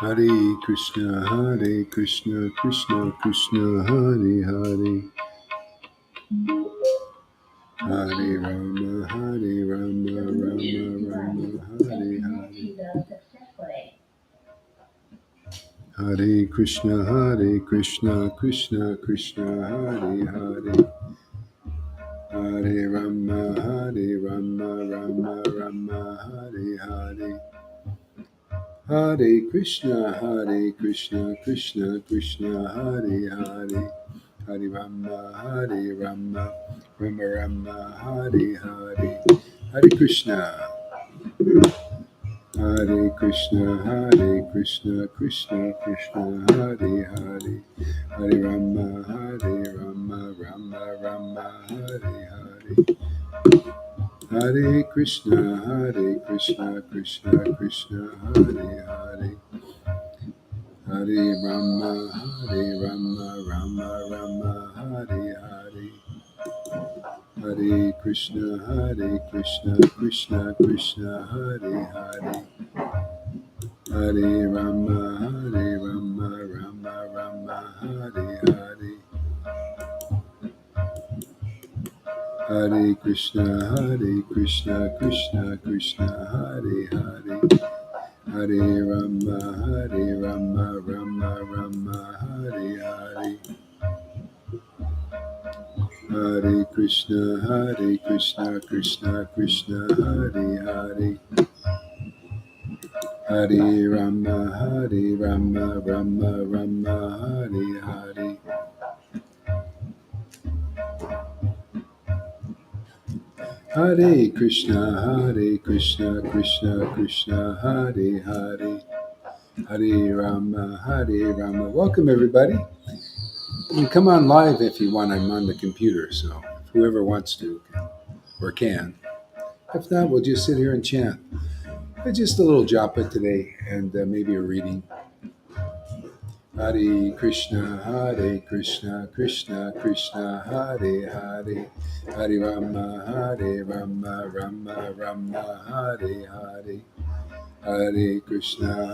Hare Krishna, Krishna Krishna, Hare Hare, Hare Rama, Rama Rama, Hare Hare. Hare Krishna, Krishna Krishna, Hare Hare, Hare Rama, Rama Hare Hare. Hare Krishna, Krishna Hare Hare, Hare Rama, Rama Hare Hare, Hare Krishna, Krishna Krishna Hare Hare, Hare Rama, Rama Hare Hare. Hare Krishna, Krishna Hare Hare, Hare Rama, Hare Hare. Hare Krishna, Krishna Hare Hare, Hare Rama, Rama Hare Hare. Hare Krishna, Krishna Hare Hare, Hare Rama, Rama Hare Hare. Hare Krishna, Krishna Hare Hare, Hare Rama, Rama Hare Hare. Hare Krishna, Krishna Hare Hare, Hare Rama. Welcome everybody. You can come on live if you want. I'm on the computer, so whoever wants to or can. If not, we'll just sit here and chant. Just a little japa today and maybe a reading. Hare Krishna, Krishna Hare Hare, Hare Rama, Rama Hare Hare. Hare Krishna,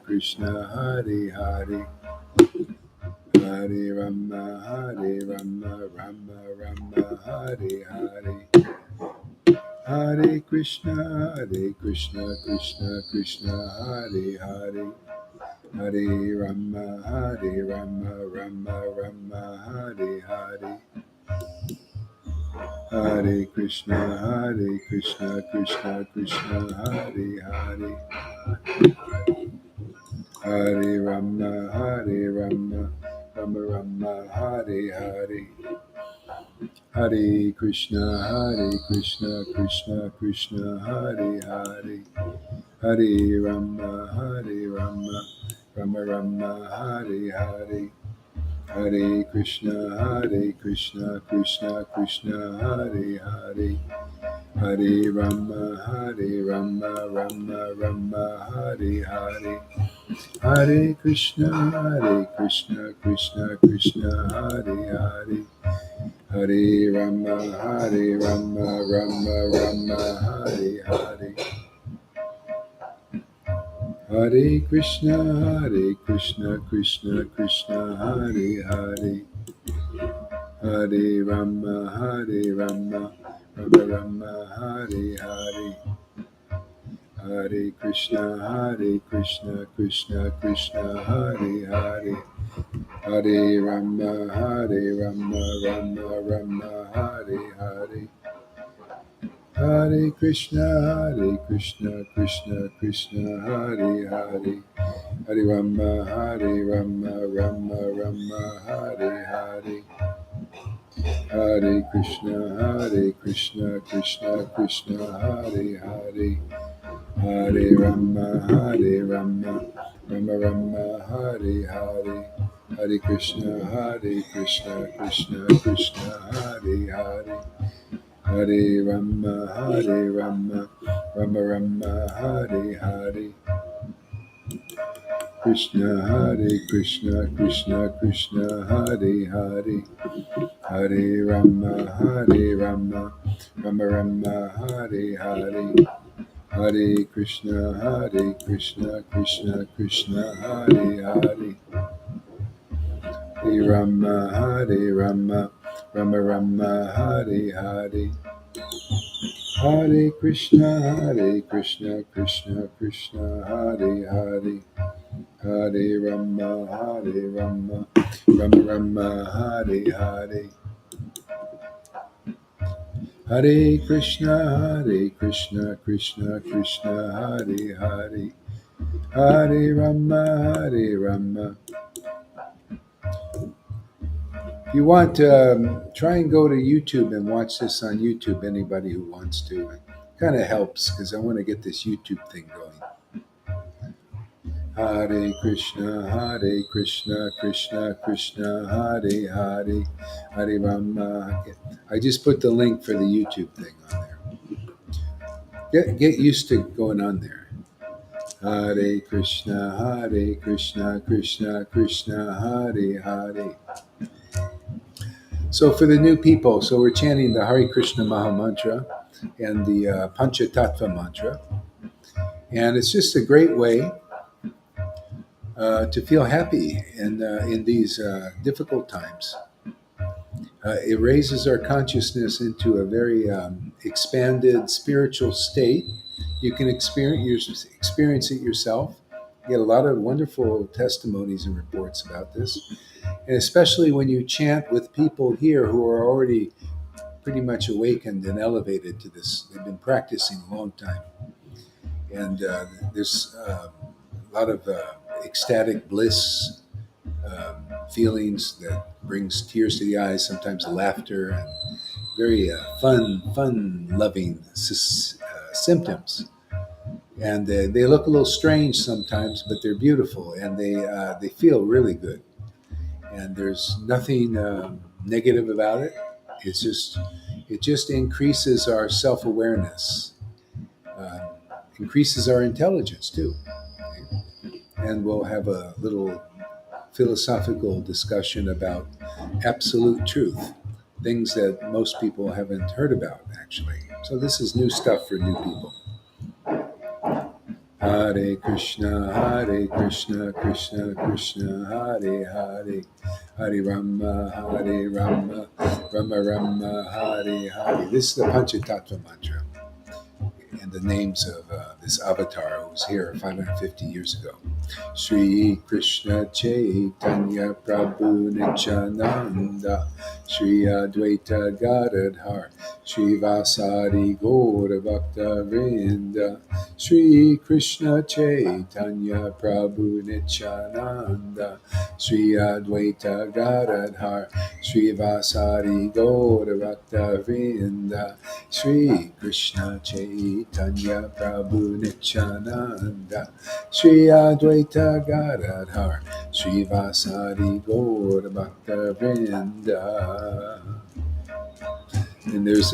Krishna Hare Hare, Hare Rama, Rama Hare Hare. Hare Krishna, Krishna Hare Hare, Hare Rama, Rama Hare Hare. Hare Krishna, Krishna Hare Hare, Hare Rama, Rama Hare Hare. Hare Krishna, Krishna Hare Hare, Hare Rama, Rama Hare Hare. Hare Krishna, Krishna Hare Hare, Hare Rama, Rama Hare Hare. Hare Krishna, Krishna Hare Hare, Hare Rama, Rama Hare Hare. Hare Krishna, Krishna Hare Hare, Hare Rama, Rama Hare Hare. Hare Krishna, Krishna Hare Hare, Hare Rama, Rama Hare Hare. Hare Krishna, Krishna Hare Hare, Hare Rama, Rama Hare Hare. Hare Krishna, Krishna Hare Hare, Hare Rama, Rama Hare Hare. Hare Krishna, Krishna Hare Hare, Hare Rama, Rama Hare Hare. Krishna, Krishna Hare Hare, Hare Rama, Rama Hare Hare, Hare Krishna, Krishna Krishna, Hare Hare, Hare Rama, Rama Rama, Hare Hare, Hare Krishna, Krishna Krishna, Hare Hare, Hare Rama, Rama Rama, Hare Hare. Hare Krishna, Krishna Krishna, Hare Hare, Hare Rama, Hare Rama. If you want, try and go to YouTube and watch this on YouTube. Anybody who wants to, it kind of helps because I want to get this YouTube thing going. Hare Krishna, Krishna Krishna, Hare Hare, Hare Rama. I just put the link for the YouTube thing on there. Get used to going on there. Hare Krishna, Krishna Krishna, Hare Hare. So for the new people, so we're chanting the Hare Krishna Maha Mantra and the Panchatattva mantra. And it's just a great way to feel happy in these difficult times. It raises our consciousness into a very expanded spiritual state. You can experience it yourself. You get a lot of wonderful testimonies and reports about this. And especially when you chant with people here who are already pretty much awakened and elevated to this. They've been practicing a long time. And there's a lot of ecstatic bliss feelings that brings tears to the eyes, sometimes laughter, and very fun-loving symptoms. And they look a little strange sometimes, but they're beautiful, and they feel really good. And there's nothing negative about it. It just increases our self-awareness, increases our intelligence too. And we'll have a little philosophical discussion about absolute truth, things that most people haven't heard about actually. So this is new stuff for new people. Hare Krishna, Krishna Krishna, Hare Hare, Hare Rama, Rama Rama, Hare Hare. This is the Panchatattva mantra and the names of this avatar who was here 550 years ago. Shri Krishna Chaitanya Prabhu Nityananda, Shri Advaita Gadadhar, Shri Vasari Gaura Bhakta Vrinda, Shri Krishna Chaitanya Prabhu Nityananda, Shri Advaita Gadadhar, Shri Vasari Gaura Bhakta Vrinda, Shri Krishna Chaitanya Prabhu Nityananda, Shri Advaita Gadadhar, Shri Vasari Gaura Bhakta Vrinda. And there's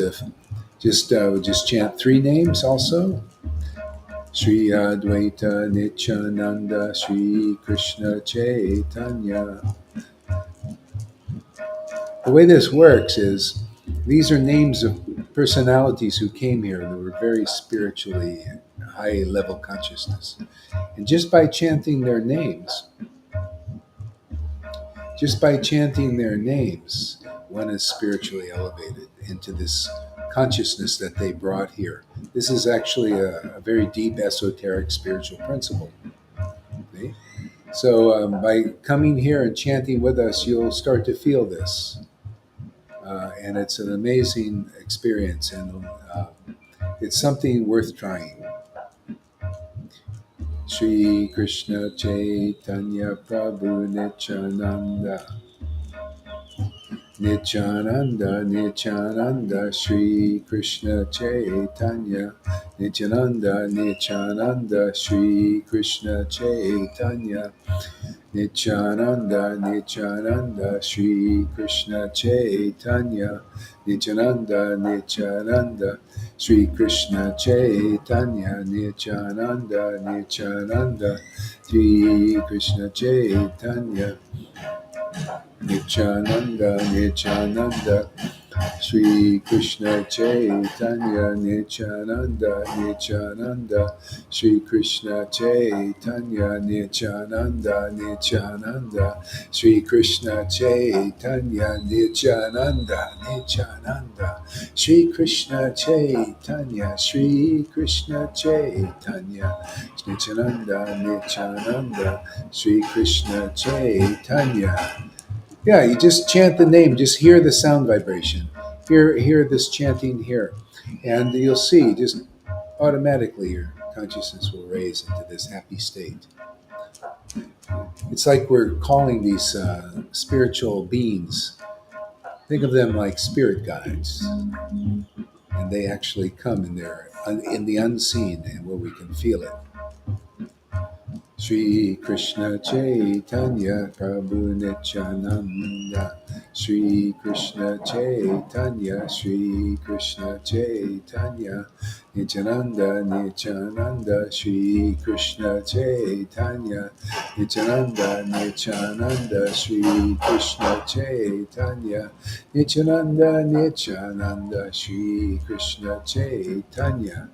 just chant three names also. Shri Advaita Nityananda, Shri Krishna Chaitanya. The way this works is these are names of personalities who came here that were very spiritually high level consciousness. And just by chanting their names, one is spiritually elevated into this consciousness that they brought here. This is actually a very deep esoteric spiritual principle. Okay? So by coming here and chanting with us, you'll start to feel this. And it's an amazing experience, and it's something worth trying. Shri Krishna Chaitanya Prabhu Nityananda, Nityananda, Nityananda, Shri Krishna Chaitanya, Nityananda, Nityananda, Shri Krishna Chaitanya, Nityananda, Nityananda, Shri Krishna Chaitanya, Nityananda, Nityananda, Shri Krishna Chaitanya, Nityananda, Nityananda, Shri Krishna Chaitanya, Nityananda, Nityananda, Shri Krishna Chaitanya Nityananda Nityananda Shri Krishna Chaitanya Nityananda Nityananda Shri Krishna Chaitanya Nityananda Nityananda Shri Krishna Chaitanya Shri Krishna Chaitanya Nityananda Nityananda Shri Krishna Chaitanya. Yeah, you just chant the name, just hear the sound vibration. Hear this chanting here. And you'll see just automatically your consciousness will raise into this happy state. It's like we're calling these spiritual beings. Think of them like spirit guides. And they actually come in the unseen and where we can feel it. Shri Krishna Chaitanya Prabhu Nityananda Shri Krishna Chaitanya Shri Krishna Chaitanya Nityananda Nityananda Shri Krishna Chaitanya Nityananda Nityananda Shri Krishna Chaitanya Nityananda Nityananda Shri Krishna Chaitanya.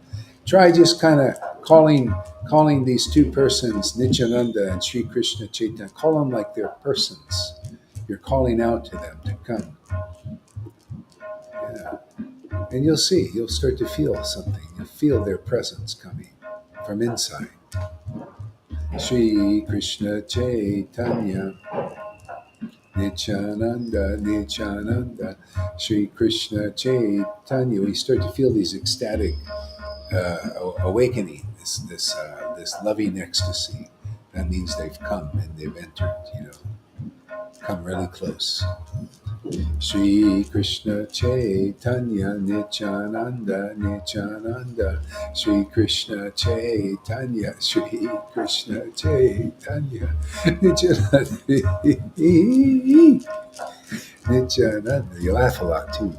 Try just kind of calling these two persons, Nityananda and Sri Krishna Chaitanya, call them like they're persons. You're calling out to them to come. Yeah. And you'll see, you'll start to feel something. You'll feel their presence coming from inside. Sri Krishna Chaitanya Nityananda Nityananda Sri Krishna Chaitanya. We start to feel these ecstatic awakening, this loving ecstasy. That means they've come and they've entered, come really close. Shri Krishna Chaitanya Nityananda Nityananda Shri Krishna Chaitanya Shri Krishna Chaitanya Nityananda Nityananda. You laugh a lot too.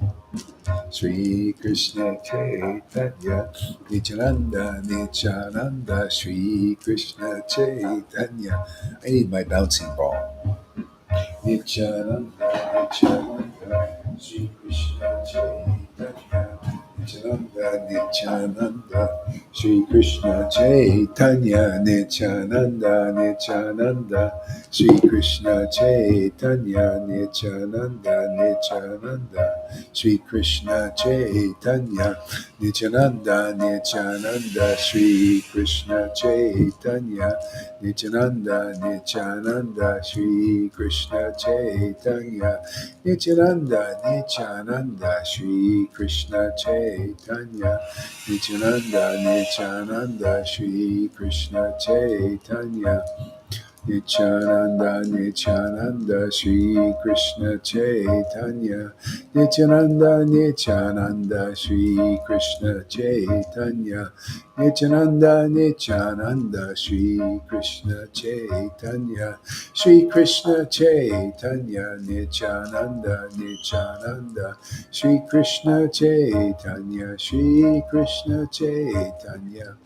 Shri Krishna Chaitanya Nityananda Nityananda Shri Krishna Chaitanya. I need my bouncing ball. Nityananda Nityananda Shri Krishna Chaitanya Nityananda Nityananda Shri Krishna Chaitanya Nityananda Nityananda Shri Krishna Chaitanya Nityananda Nityananda Shri Krishna Chaitanya Nityananda Nityananda Shri Krishna Chaitanya Nityananda Nityananda Shri Krishna Chaitanya Nityananda Nityananda Shri Krishna Chaitanya Nityananda Nityananda Shri Krishna Chaitanya Nityananda Nityananda Shri Krishna Chaitanya Nityananda Nityananda Shri Krishna Chaitanya Nityananda Nityananda Shri Krishna Chaitanya Shri Krishna Chaitanya Nityananda Nityananda Shri Krishna Chaitanya Shri Krishna Chaitanya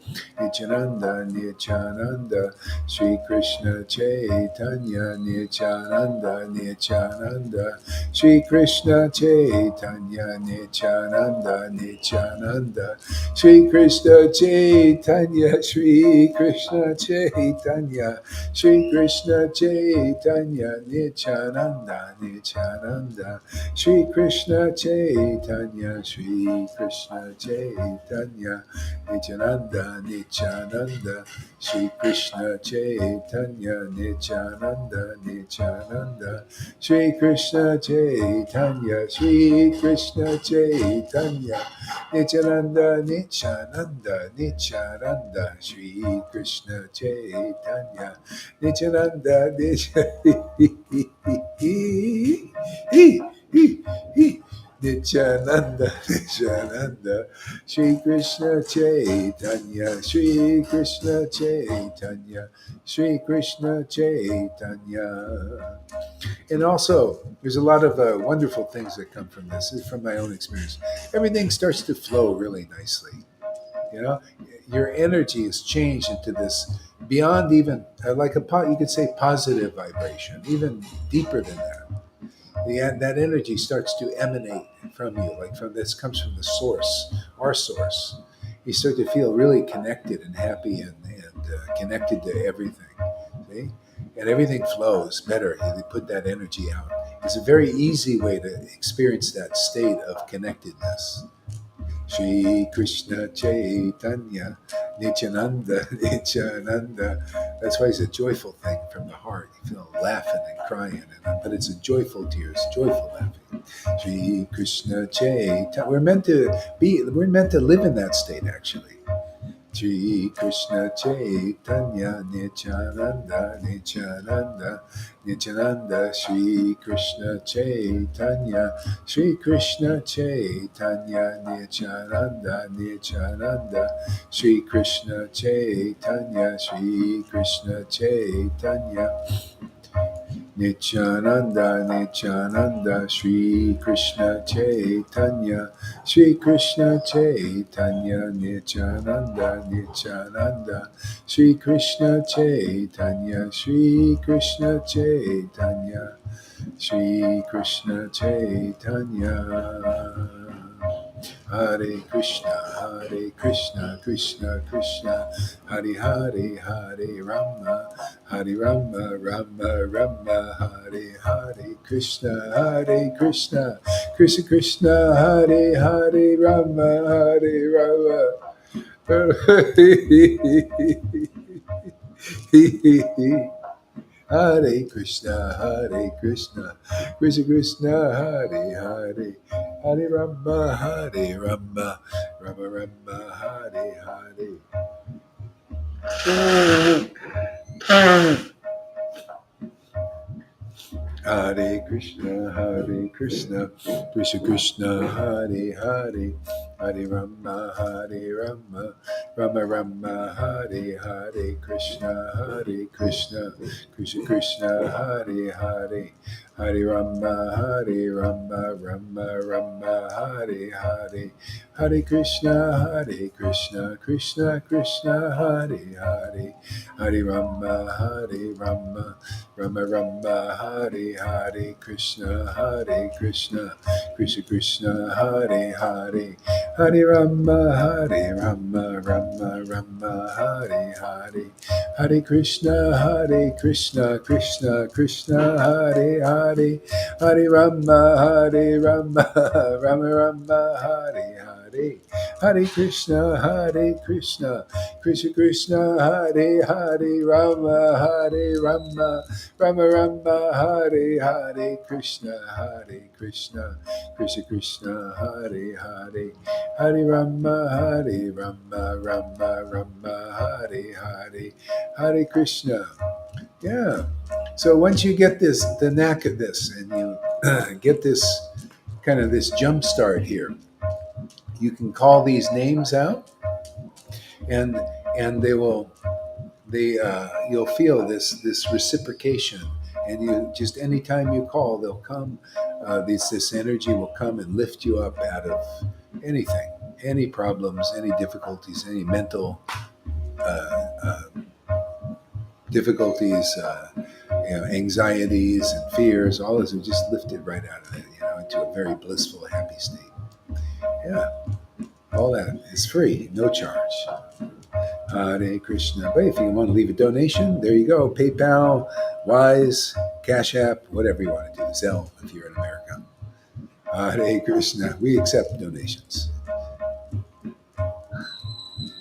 Nityananda Nityananda Shri Krishna Chaitanya Nityananda Nityananda Shri Krishna Chaitanya Nityananda Nityananda Shri Krishna Chaitanya Shri Krishna Chaitanya Shri Krishna Chaitanya Nityananda Nityananda Shri Krishna Chaitanya Shri Krishna Chaitanya Nityananda Nityananda Shri Krishna Chaitanya Nityananda Nityananda Shri Krishna Chaitanya Shri Krishna Chaitanya Nityananda Nityananda Nityananda Shri Krishna Chaitanya Nityananda Nityananda Nityananda Shri Krishna Chaitanya Shri Krishna Chaitanya Shri Krishna Chaitanya. And also, there's a lot of wonderful things that come from this. This is from my own experience. Everything starts to flow really nicely. Your energy is changed into this beyond even you could say positive vibration, even deeper than that. that energy starts to emanate from you, like from this comes from the source, our source. You start to feel really connected and happy and connected to everything. See? And everything flows better. You put that energy out. It's a very easy way to experience that state of connectedness. Shri Krishna Chaitanya Nityananda Nityananda. That's why it's a joyful thing from the heart. You feel laughing and crying, but it's a joyful tears, joyful laughing. Shri Krishna Chaitanya. We're meant to live in that state actually. Shri Krishna Chaitanya Nityananda Nityananda Nityananda Shri Krishna Chaitanya Shri Krishna Chaitanya Nityananda Nityananda Shri Krishna Chaitanya Shri Krishna Chaitanya Nityananda, Nityananda, Shri Krishna Chaitanya, Shri Krishna Chaitanya, Nityananda, Nityananda, Shri Krishna Chaitanya, Shri Krishna Chaitanya, Shri Krishna Chaitanya. Hare Krishna, Krishna Krishna, Hare Hare, Hare Rama, Rama Rama, Hare Hare, Krishna, Krishna Krishna, Hare Hare, Rama, Rama. Hare Krishna, Krishna Krishna, Hare Hare, Hare Rama, Rama Rama, Hare Hare. Hare Krishna, Krishna Krishna, Hare Hare, Hare Rama, Rama Rama, Hare Hare, Krishna, Krishna Krishna, Hare Hare, Hare Rama, Rama Rama, Hare Hare, Hare Krishna, Krishna Krishna, Hare Hare, Hare Rama, Rama Rama, Hare Hare, Krishna, Krishna Krishna, Hare Hare, Hare Rama, Rama Rama, Hare Hare, Hare Krishna, Krishna Krishna, Hare Hare, Hare Rama, Rama Rama, Hare Hare, Hare Krishna, Krishna Krishna, Hare Hare, Rama, Rama Rama, Hare Hare, Krishna, Krishna Krishna, Hare Hare, Hare Rama, Rama, Hare Hare, Hare Krishna. Yeah. So once you get the knack of this, and you get this kind of this jump start here, you can call these names out, and you'll feel this reciprocation, and you just anytime you call, they'll come. This energy will come and lift you up out of anything, any problems, any difficulties, any mental difficulties, anxieties and fears. All this will just lift it right out of it, into a very blissful, happy state. Yeah, all that is free, no charge. Hare Krishna. But if you want to leave a donation, there you go. PayPal, Wise, Cash App, whatever you want to do. Zelle, if you're in America. Hare Krishna. We accept donations.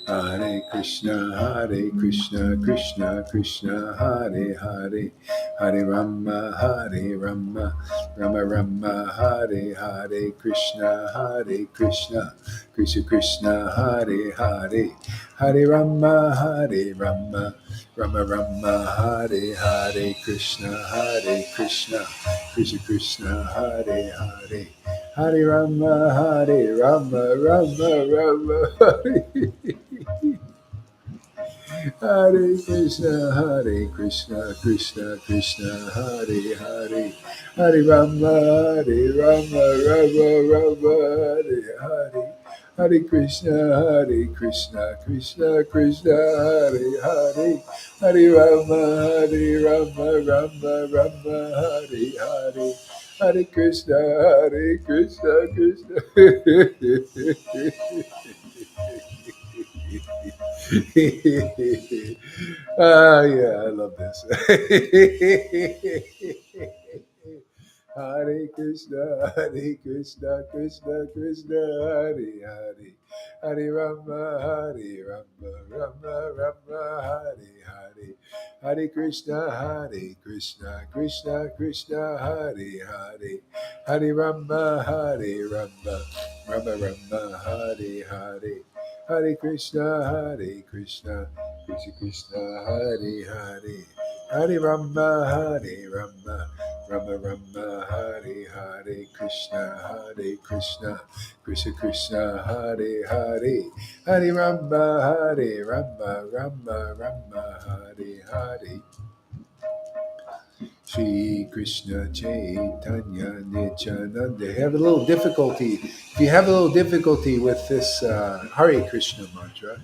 Hare Krishna, Krishna Krishna, Hare Hare, Hare Rama, Rama Rama, Hare Hare, Krishna, Krishna Krishna, Hare Hare, Hare Rama, Rama Rama, Hare Hare, Krishna, Krishna Krishna, Hare Hare, Hare Rama, Rama Rama, Hare Hare Krishna, Krishna Krishna, Hare Hare, Hare Rama, Rama, Hare Hare, Hare Krishna, Krishna Krishna, Hare Hare, Hare Rama, Rama, Hare Hare, Hare Krishna, Hare Krishna, Krishna. Yeah, I love this. Hare Krishna, Hare Krishna, Krishna Krishna, Hare Hare, Hare Rama, Rama Rama, Hare Hare, Hare Krishna, Krishna Krishna, Hare Hare, Hare Rama, Rama Rama, Hare Hare, Hare Krishna, Krishna Krishna, Hare Hare, Hare Rama, Rama Rama, Hare Hare, Krishna Krishna Krishna, Hare Hare, Hare Rama, Rama, Hare Hare. Shri Krishna Chaitanya Nityananda. Have a little difficulty. If you have a little difficulty with this Hare Krishna mantra,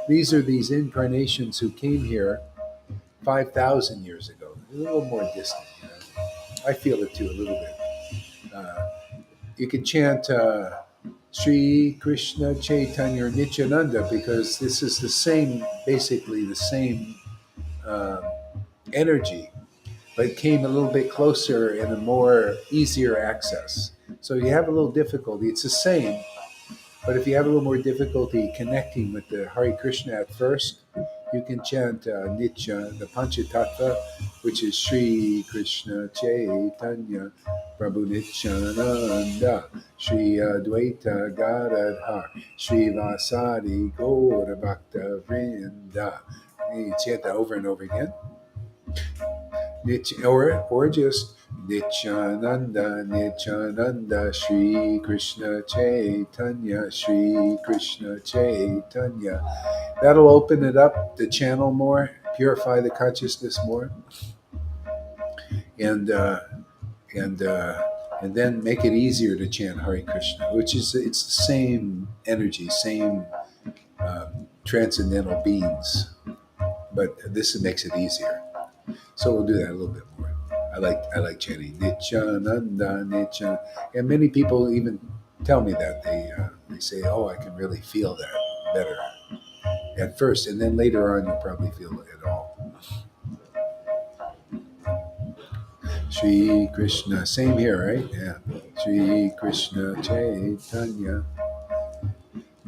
these are these incarnations who came here 5,000 years ago. A little more distant. I feel it too a little bit. You can chant Sri Krishna Chaitanya or Nityananda because this is the same, basically the same uh, energy, but it came a little bit closer and a more easier access. So you have a little difficulty. It's the same, but if you have a little more difficulty connecting with the Hare Krishna at first, you can chant Nitya, the Panchatattva, which is Sri Krishna Chaitanya Prabhu Nityananda, Sri Advaita Gadadhar, Sri Vasadi Gaura Bhakta Vrinda. You chant that over and over again. Or just Nityananda, Nityananda, Sri Krishna Chaitanya, Sri Krishna Chaitanya. That'll open it up, the channel more, purify the consciousness more, and uh, and uh, and then make it easier to chant Hare Krishna, which is it's the same energy, same transcendental beings, but this makes it easier. So we'll do that a little bit more. I like chanting Nityananda, Nityananda, and many people even tell me that they say, "Oh, I can really feel that better at first, and then later on you'll probably feel it all." Shri Krishna, same here, right? Yeah. Shri Krishna Chaitanya.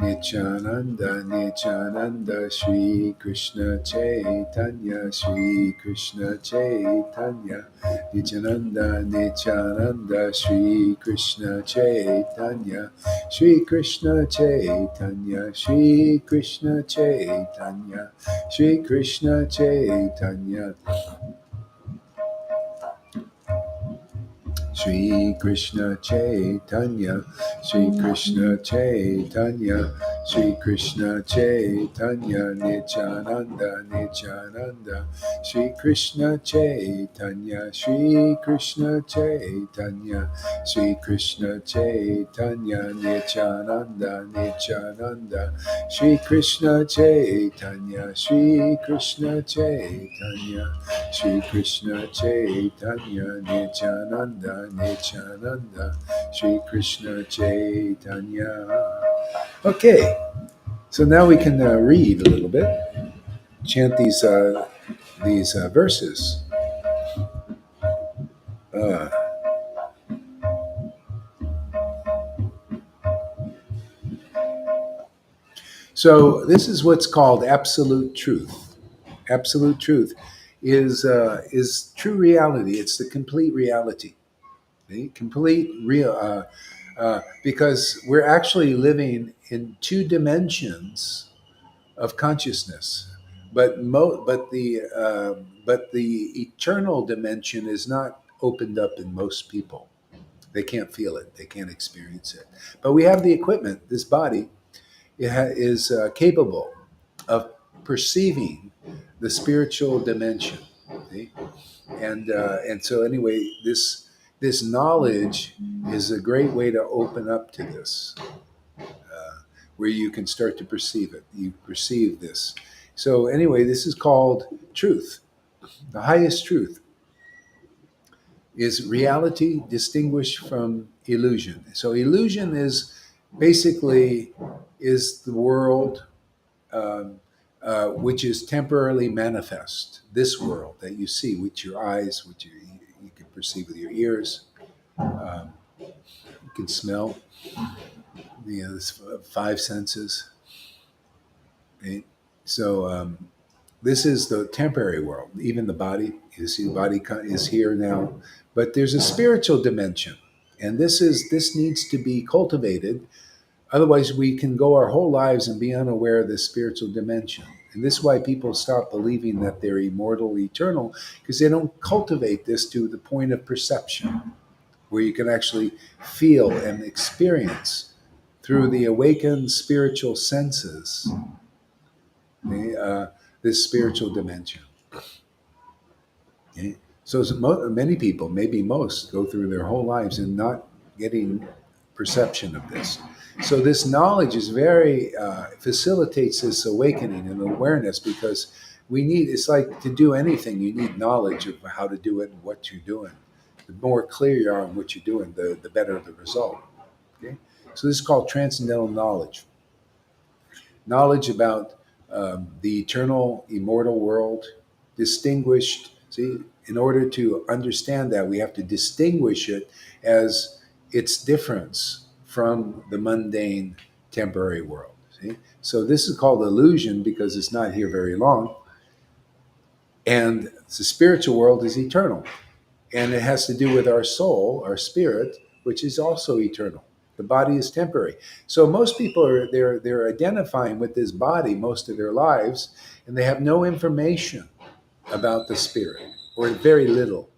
Nityananda, Nityananda, Shri Krishna Chaitanya, Shri Krishna Chaitanya, Nityananda, Nityananda, Shri Krishna Chaitanya, Shri Krishna Chaitanya, Shri Krishna Chaitanya, Shri Krishna Chaitanya. Shri Krishna Chaitanya, Shri Krishna Chaitanya, Shri Krishna Chaitanya, Nityananda, Nityananda, Shri Krishna Chaitanya, Shri Krishna Chaitanya, Shri Krishna Chaitanya, Nityananda, Nityananda, Shri Krishna Chaitanya, Shri Krishna Chaitanya, Shri Krishna Chaitanya, Nityananda, Nityananda, Shri Krishna Chaitanya. Okay, so now we can read a little bit, chant these verses. Uh, so this is what's called absolute truth. Absolute truth is true reality. It's the complete reality. The complete real. Because we're actually living in two dimensions of consciousness, but the eternal dimension is not opened up in most people. They can't feel it. They can't experience it. But we have the equipment. This body is capable of perceiving the spiritual dimension. See? And so anyway, this knowledge is a great way to open up to this, where you can start to perceive it. You perceive this. So anyway, this is called truth. The highest truth is reality distinguished from illusion. So illusion is basically is the world um, which is temporarily manifest. This world that you see with your eyes, which you can perceive with your ears, you can smell. This five senses. Right? So this is the temporary world. Even the body, you see, the body is here now, but there's a spiritual dimension, and this needs to be cultivated. Otherwise, we can go our whole lives and be unaware of this spiritual dimension. And this is why people stop believing that they're immortal, eternal, because they don't cultivate this to the point of perception, where you can actually feel and experience through the awakened spiritual senses this spiritual dimension. Okay? So many people, maybe most, go through their whole lives and not getting perception of this. So this knowledge is very facilitates this awakening and awareness, because we need. It's like to do anything, you need knowledge of how to do it and what you're doing. The more clear you are on what you're doing, the better the result. Okay, so this is called transcendental knowledge. Knowledge about the eternal, immortal world, distinguished. See, in order to understand that, we have to distinguish it as its difference from the mundane, temporary world. See? So this is called illusion because it's not here very long. And the spiritual world is eternal. And it has to do with our soul, our spirit, which is also eternal. The body is temporary. So most people they're identifying with this body most of their lives, and they have no information about the spirit, or very little.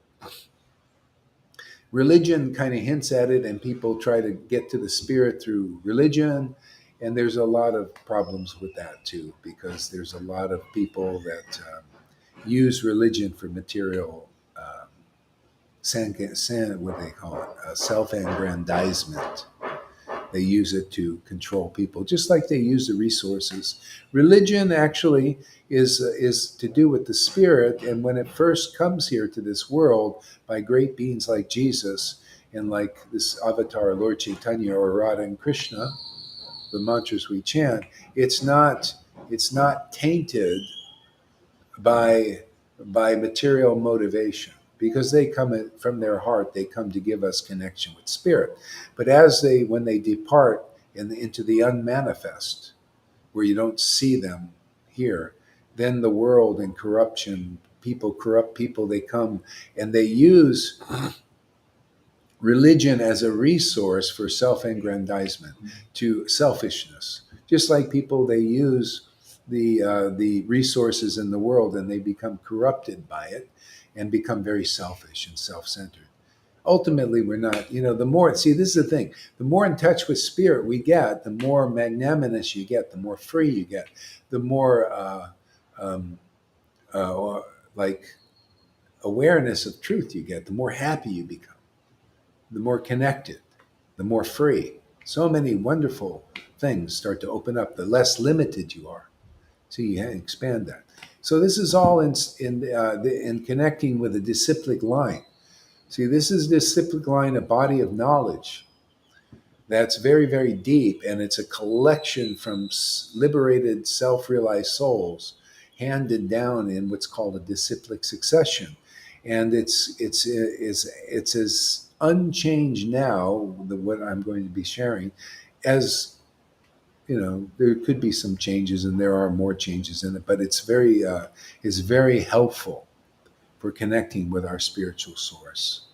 Religion kind of hints at it, and people try to get to the spirit through religion. And there's a lot of problems with that too, because there's a lot of people that use religion for material what they call it, self-aggrandizement. They use it to control people, just like they use the resources. Religion actually is to do with the spirit, and when it first comes here to this world by great beings like Jesus and like this avatar Lord Caitanya or Radha and Krishna, the mantras we chant, it's not tainted by material motivation, because they come from their heart. They come to give us connection with spirit. But when they depart into the unmanifest, where you don't see them here, then the world and corruption, people corrupt people, they come and they use religion as a resource for self-aggrandizement, to selfishness. Just like people, they use the resources in the world, and they become corrupted by it and become very selfish and self-centered. Ultimately, we're not. The more, see, this is the thing. The more in touch with spirit we get, the more magnanimous you get, the more free you get, the more um, like awareness of truth you get, the more happy you become, the more connected, the more free. So many wonderful things start to open up, the less limited you are. So you expand that. So this is all in connecting with the disciplic line. See, this is disciplic line, a body of knowledge that's very, very deep, and it's a collection from liberated, self-realized souls, handed down in what's called a disciplic succession. And it's as unchanged now, what I'm going to be sharing, as there could be some changes, and there are more changes in it, but it's very helpful for connecting with our spiritual source.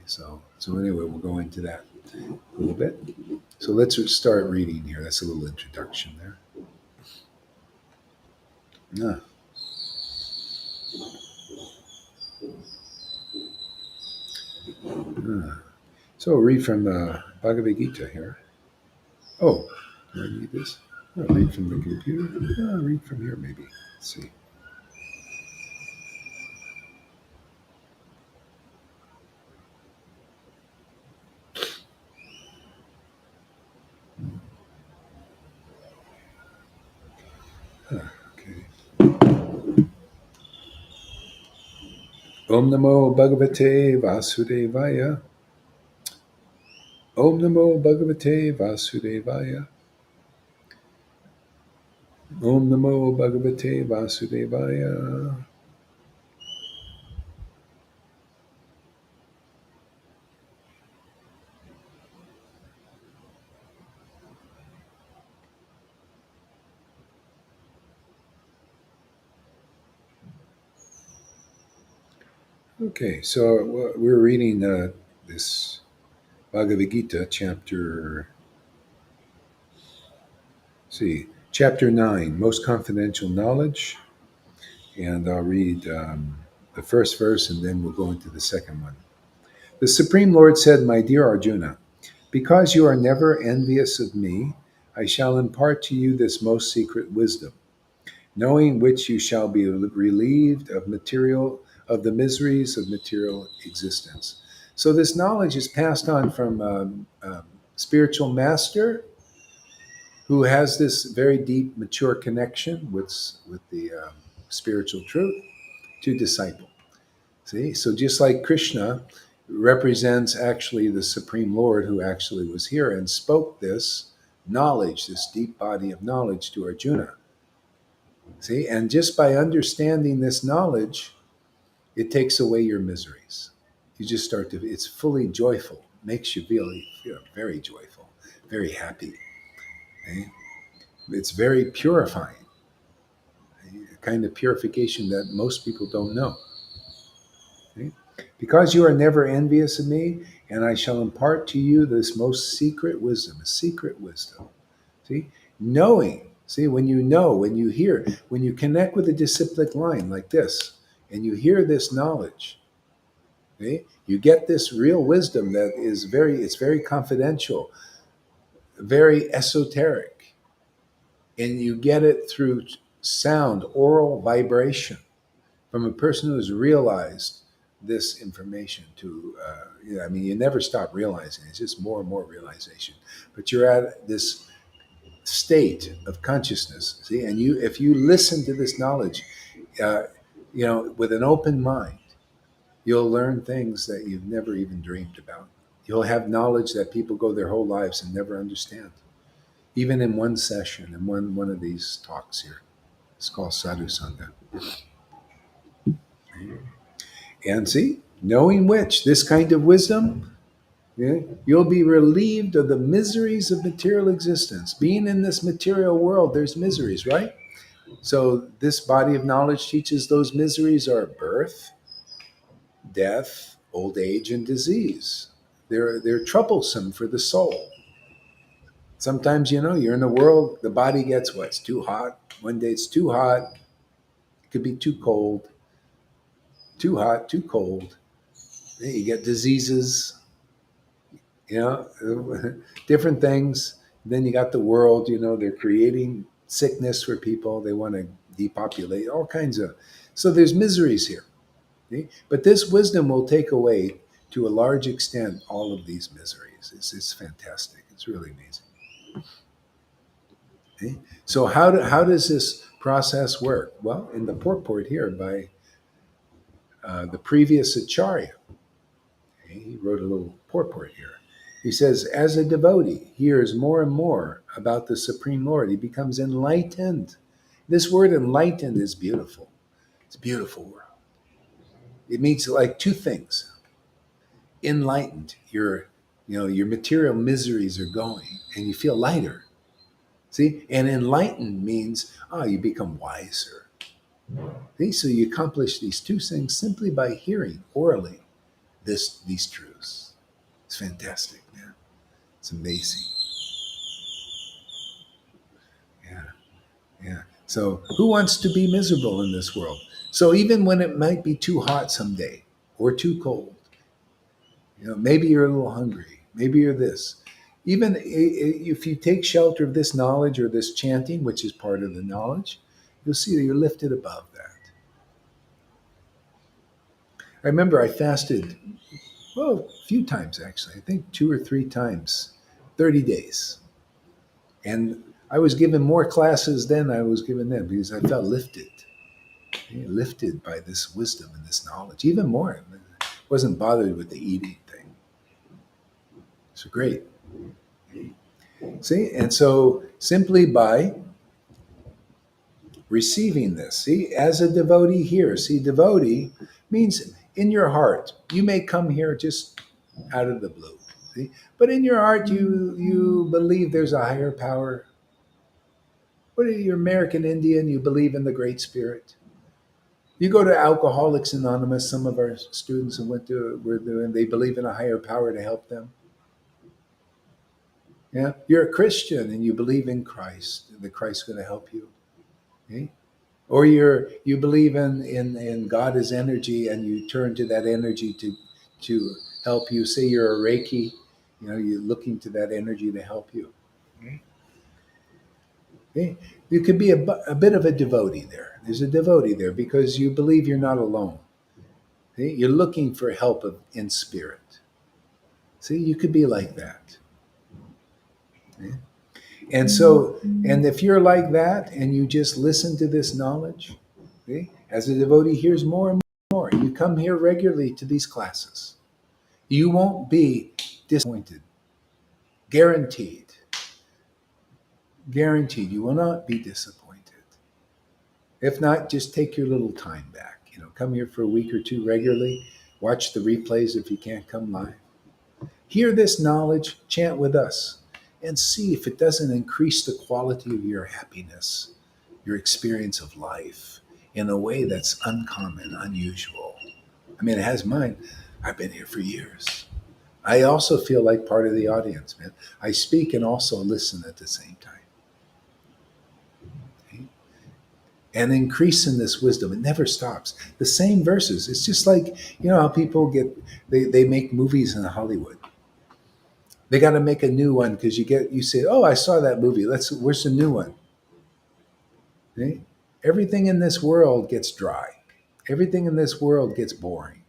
So anyway, we'll go into that a little bit. So let's start reading here. That's a little introduction there. Ah. So I'll read from Bhagavad Gita here. Oh, do I read this? I'll read from the computer. I'll read from here maybe. Let's see. Okay. Om Namo Bhagavate Vasudevaya. Om Namo Bhagavate Vasudevaya. Om Namo Bhagavate Vasudevaya. Okay, so we're reading this Bhagavad Gita, chapter 9, Most Confidential Knowledge. And I'll read the first verse and then we'll go into the second one. The Supreme Lord said, My dear Arjuna, because you are never envious of me, I shall impart to you this most secret wisdom, knowing which you shall be relieved of the miseries of material existence. So this knowledge is passed on from a spiritual master who has this very deep, mature connection with the spiritual truth to disciple. See, so just like Krishna represents actually the Supreme Lord who actually was here and spoke this knowledge, this deep body of knowledge to Arjuna. See, and just by understanding this knowledge, it takes away your miseries. You just start to, it's fully joyful, makes you feel very joyful, very happy. Okay? It's very purifying, a kind of purification that most people don't know. Okay? Because you are never envious of me, and I shall impart to you this most secret wisdom, a secret wisdom. See, knowing. See, when you know, when you hear, when you connect with a disciplic line like this, and you hear this knowledge, okay, you get this real wisdom that is it's very confidential, very esoteric, and you get it through sound, oral vibration from a person who has realized this information I mean, you never stop realizing. It's just more and more realization. But you're at this state of consciousness. See, and if you listen to this knowledge, uh, with an open mind, you'll learn things that you've never even dreamed about. You'll have knowledge that people go their whole lives and never understand, even in one session, in one of these talks here. It's called Sadhu Sangha. And see, knowing which, this kind of wisdom, yeah, you'll be relieved of the miseries of material existence. Being in this material world, there's miseries, right? So this body of knowledge teaches those miseries are birth, death, old age, and disease. They're troublesome for the soul. Sometimes, you're in the world, the body gets what? It's too hot. One day it's too hot. It could be too cold. Too hot, too cold. Then you get diseases, you know, different things. Then you got the world, they're creating sickness for people. They want to depopulate all kinds of. So there's miseries here. Okay? But this wisdom will take away, to a large extent, all of these miseries. It's fantastic. It's really amazing. Okay? So how does this process work? Well, in the purport here by the previous Acharya, okay, he wrote a little purport here. He says, as a devotee hears more and more about the Supreme Lord, he becomes enlightened. This word enlightened is beautiful. It's a beautiful word. It means like two things. Enlightened, your material miseries are going and you feel lighter. See, and enlightened means you become wiser. See, so you accomplish these two things simply by hearing orally these truths. It's fantastic, man. It's amazing. Yeah, yeah. So who wants to be miserable in this world? So even when it might be too hot someday or too cold, maybe you're a little hungry, maybe you're this. Even if you take shelter of this knowledge or this chanting, which is part of the knowledge, you'll see that you're lifted above that. I remember I fasted, well, a few times actually. I think 2 or 3 times, 30 days. And I was given more classes than I was given then because I felt lifted. lifted by this wisdom and this knowledge, even more. Wasn't bothered with the eating thing. So great. See, and so simply by receiving this, see, as a devotee here, see, devotee means in your heart. You may come here just out of the blue, see, but in your heart, you believe there's a higher power. What are you, American Indian? You believe in the Great Spirit. You go to Alcoholics Anonymous. Some of our students who went to were doing. They believe in a higher power to help them. Yeah, you're a Christian and you believe in Christ, and that Christ's going to help you. Okay? Or you believe in God as energy, and you turn to that energy to help you. Say you're a Reiki, you're looking to that energy to help you. Okay? Okay? You could be a bit of a devotee there. There's a devotee there because you believe you're not alone. Okay? You're looking for help in spirit. See, you could be like that. Okay? And so, and if you're like that and you just listen to this knowledge, okay, as a devotee hears more and more, you come here regularly to these classes, you won't be disappointed. Guaranteed. Guaranteed. You will not be disappointed. If not, just take your little time back. Come here for a week or two regularly. Watch the replays if you can't come live. Hear this knowledge, chant with us, and see if it doesn't increase the quality of your happiness, your experience of life in a way that's uncommon, unusual. I mean, it has mine. I've been here for years. I also feel like part of the audience, man. I speak and also listen at the same time. Okay? And increase in this wisdom. It never stops. The same verses. It's just like, how people they make movies in Hollywood. They got to make a new one because you say, oh, I saw that movie. Where's the new one? Okay? Everything in this world gets dry. Everything in this world gets boring.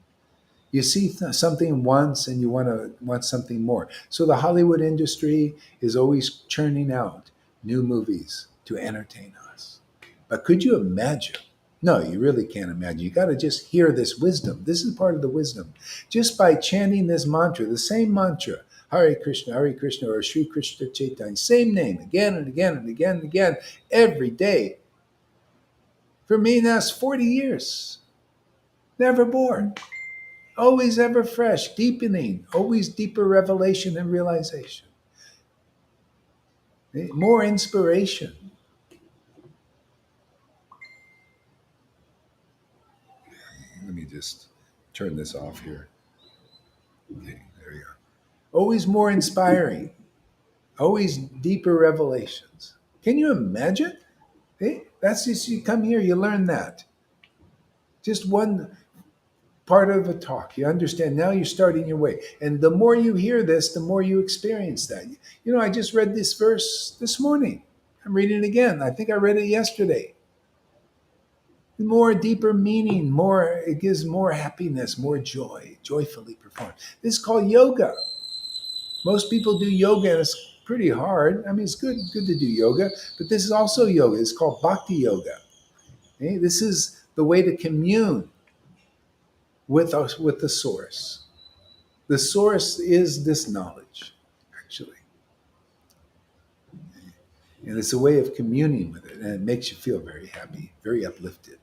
You see something once and you want something more. So the Hollywood industry is always churning out new movies to entertain us. But could you imagine? No, you really can't imagine. You got to just hear this wisdom. This is part of the wisdom. Just by chanting this mantra, the same mantra, Hare Krishna, or Sri Krishna Chaitanya, same name, again and again and again and again, every day. For me, that's 40 years. Never bored. Always ever fresh, deepening, always deeper revelation and realization. More inspiration. Let me just turn this off here. Okay, there we go. Always more inspiring. Always deeper revelations. Can you imagine? Hey, that's just, you come here, you learn that. Just one part of a talk. You understand. Now you're starting your way. And the more you hear this, the more you experience that. I just read this verse this morning. I'm reading it again. I think I read it yesterday. More deeper meaning, it gives more happiness, more joy, joyfully performed. This is called yoga. Most people do yoga and it's pretty hard. I mean, it's good to do yoga, but this is also yoga. It's called bhakti yoga. Okay? This is the way to commune with us, with the source. The source is this knowledge, actually. And it's a way of communing with it, and it makes you feel very happy, very uplifted.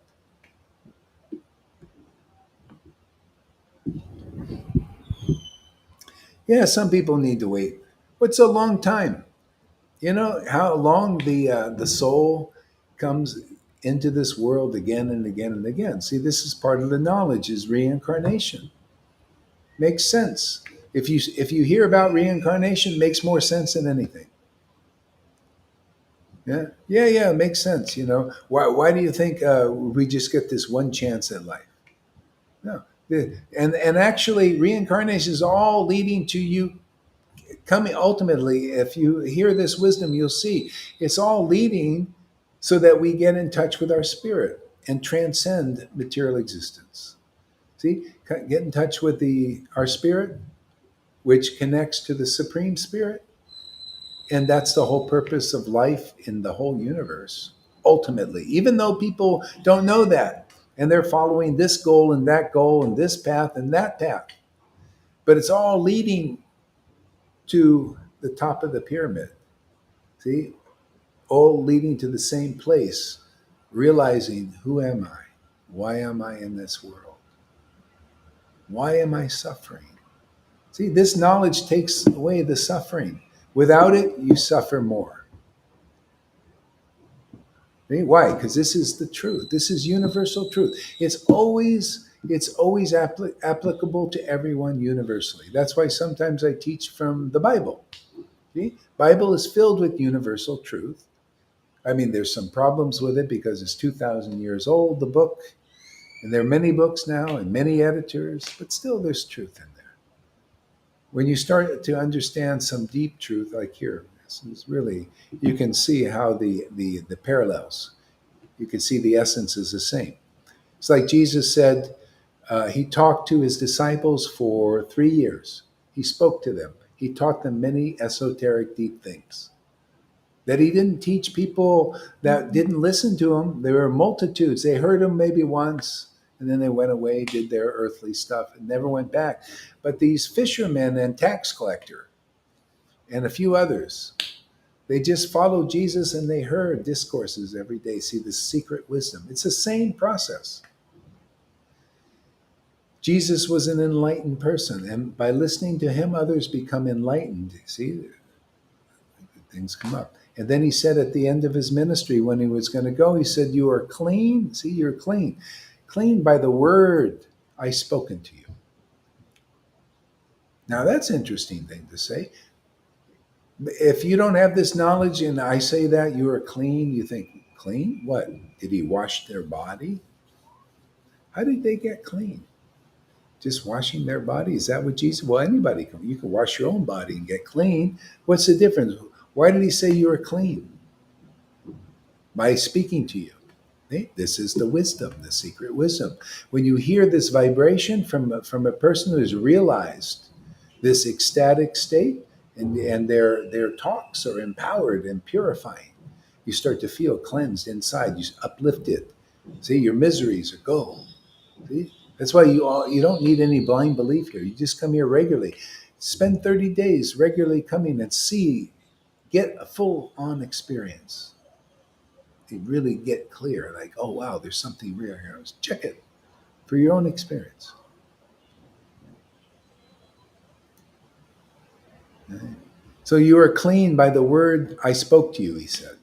Yeah, some people need to wait. What's a long time? You know how long the soul comes into this world again and again and again. See, this is part of the knowledge is reincarnation. Makes sense. If you hear about reincarnation, makes more sense than anything. Yeah. It makes sense. Why do you think we just get this one chance in life? No, and actually, reincarnation is all leading to you coming. Ultimately, if you hear this wisdom, you'll see it's all leading so that we get in touch with our spirit and transcend material existence. See, get in touch with our spirit, which connects to the supreme spirit. And that's the whole purpose of life in the whole universe, ultimately, even though people don't know that. And they're following this goal and that goal and this path and that path. But it's all leading to the top of the pyramid. See? All leading to the same place, realizing, who am I? Why am I in this world? Why am I suffering? See, this knowledge takes away the suffering. Without it, you suffer more. See? Why? Because this is the truth. This is universal truth. It's always applicable to everyone universally. That's why sometimes I teach from the Bible. See? Bible is filled with universal truth. I mean, there's some problems with it because it's 2,000 years old, the book, and there are many books now and many editors, but still there's truth in there. When you start to understand some deep truth, like here, this is really, you can see how the parallels, you can see the essence is the same. It's like Jesus said, he talked to his disciples for 3 years. He spoke to them. He taught them many esoteric, deep things that he didn't teach people that didn't listen to him. There were multitudes. They heard him maybe once, and then they went away, did their earthly stuff, and never went back. But these fishermen and tax collector and a few others, they just followed Jesus and they heard discourses every day. See, the secret wisdom. It's the same process. Jesus was an enlightened person, and by listening to him, others become enlightened. See, things come up. And then he said at the end of his ministry, when he was going to go, he said, "You are clean." See, you're clean. Clean by the word I spoken to you. Now, that's an interesting thing to say. If you don't have this knowledge and I say that you are clean, you think, clean? What? Did he wash their body? How did they get clean? Just washing their body? Is that what Jesus? Well, anybody can. You can wash your own body and get clean. What's the difference? Why did he say you are clean? By speaking to you. This is the wisdom, the secret wisdom. When you hear this vibration from a person who has realized this ecstatic state, and their talks are empowered and purifying, you start to feel cleansed inside. You uplifted. See, your miseries are gone. See? That's why you don't need any blind belief here. You just come here regularly. Spend 30 days regularly coming and get a full-on experience. You really get clear, like, oh, wow, there's something real here. Check it for your own experience. Right? So you are clean by the word I spoke to you, he said.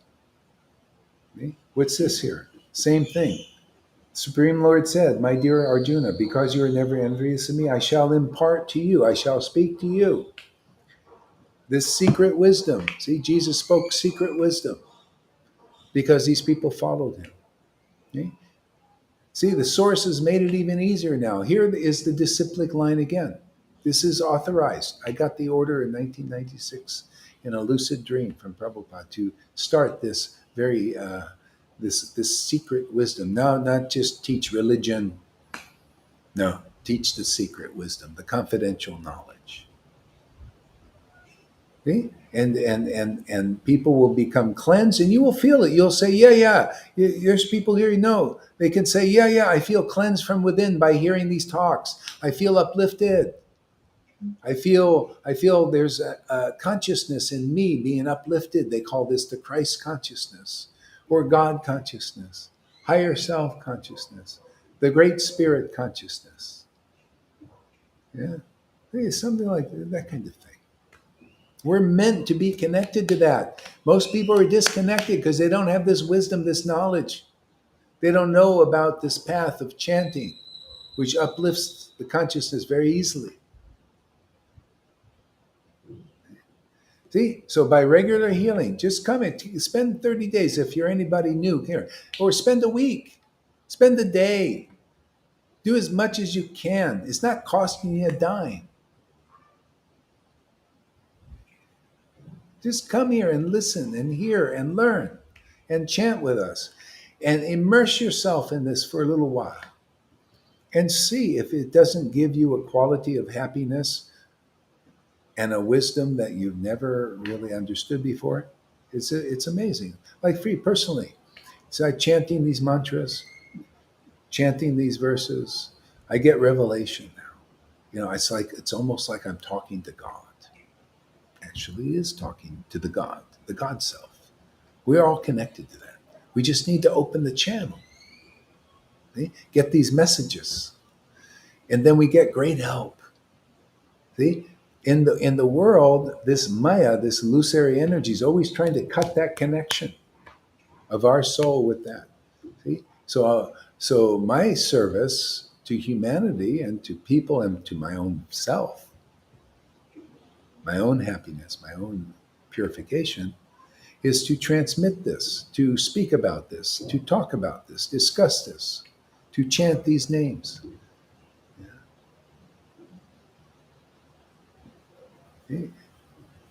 Okay? What's this here? Same thing. Supreme Lord said, my dear Arjuna, because you are never envious of me, I shall impart to you, I shall speak to you this secret wisdom. See, Jesus spoke secret wisdom because these people followed him. Okay? See, the source has made it even easier now. Here is the disciplic line again. This is authorized. I got the order in 1996 in a lucid dream from Prabhupada to start this very this secret wisdom. Now, not just teach religion. No, teach the secret wisdom, the confidential knowledge. See? And people will become cleansed, and you will feel it. You'll say, yeah. There's people here, they can say, yeah, I feel cleansed from within by hearing these talks. I feel uplifted. I feel there's a consciousness in me being uplifted. They call this the Christ consciousness or God consciousness, higher self consciousness, the great spirit consciousness. Yeah, it's something like that kind of thing. We're meant to be connected to that. Most people are disconnected because they don't have this wisdom, this knowledge. They don't know about this path of chanting, which uplifts the consciousness very easily. See, so by regular healing, just come and spend 30 days if you're anybody new here, or spend a week, spend a day. Do as much as you can. It's not costing you a dime. Just come here and listen and hear and learn and chant with us and immerse yourself in this for a little while and see if it doesn't give you a quality of happiness and a wisdom that you've never really understood before. It's amazing. Like for you personally, it's like chanting these mantras, chanting these verses, I get revelation now. It's almost like I'm talking to God. Actually, is talking to the God self. We're all connected to that. We just need to open the channel, see? Get these messages, and then we get great help. See, in the world, this Maya, this illusory energy, is always trying to cut that connection of our soul with that. See, so my service to humanity and to people and to my own self, my own happiness, my own purification, is to transmit this, to speak about this, to talk about this, discuss this, to chant these names.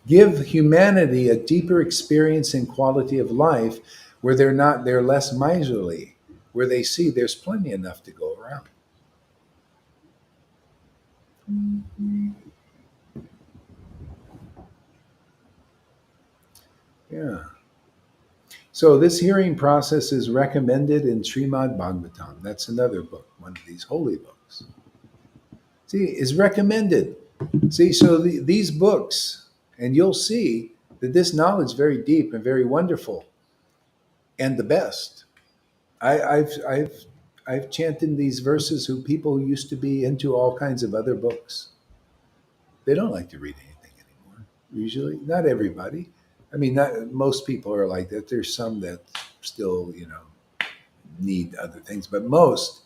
Give humanity a deeper experience and quality of life where they're less miserly, where they see there's plenty enough to go around. Yeah. So this hearing process is recommended in Srimad Bhagavatam. That's another book, one of these holy books. See, is recommended. See, so these books, and you'll see that this knowledge is very deep and very wonderful, and the best. I've chanted these verses who people who used to be into all kinds of other books. They don't like to read anything anymore. Usually, not everybody. I mean, not most people are like that. There's some that still, need other things, but most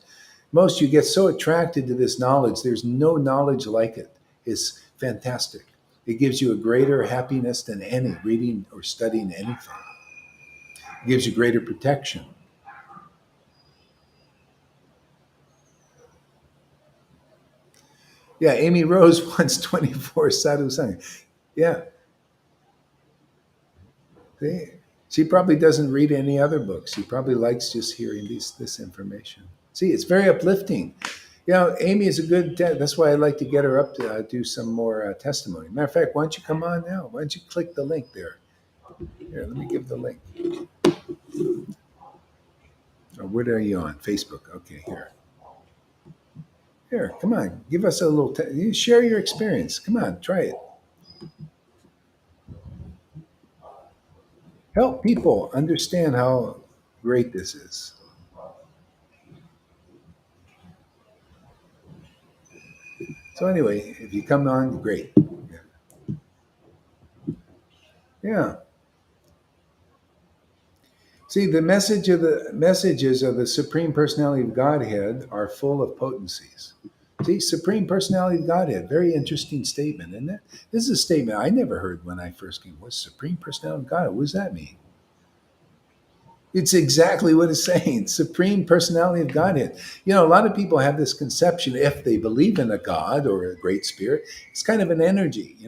you get so attracted to this knowledge. There's no knowledge like it. It's fantastic. It gives you a greater happiness than any reading or studying anything. It gives you greater protection. Yeah, Amy Rose wants 24 sadhu sang. Yeah, see? She probably doesn't read any other books. She probably likes just hearing this information. See, it's very uplifting. Amy is a good. That's why I like to get her up to do some more testimony. Matter of fact, why don't you come on now? Why don't you click the link there? Here, let me give the link. Oh, what are you on? Facebook. Okay, here. Here, come on. Give us a little. Share your experience. Come on, try it. Help people understand how great this is. So anyway, if you come on, great. Yeah. See, the messages of the Supreme Personality of Godhead are full of potencies. See, Supreme Personality of Godhead, very interesting statement, isn't it? This is a statement I never heard when I first came. What's Supreme Personality of Godhead? What does that mean? It's exactly what it's saying. Supreme Personality of Godhead. A lot of people have this conception, if they believe in a God or a great spirit, it's kind of an energy,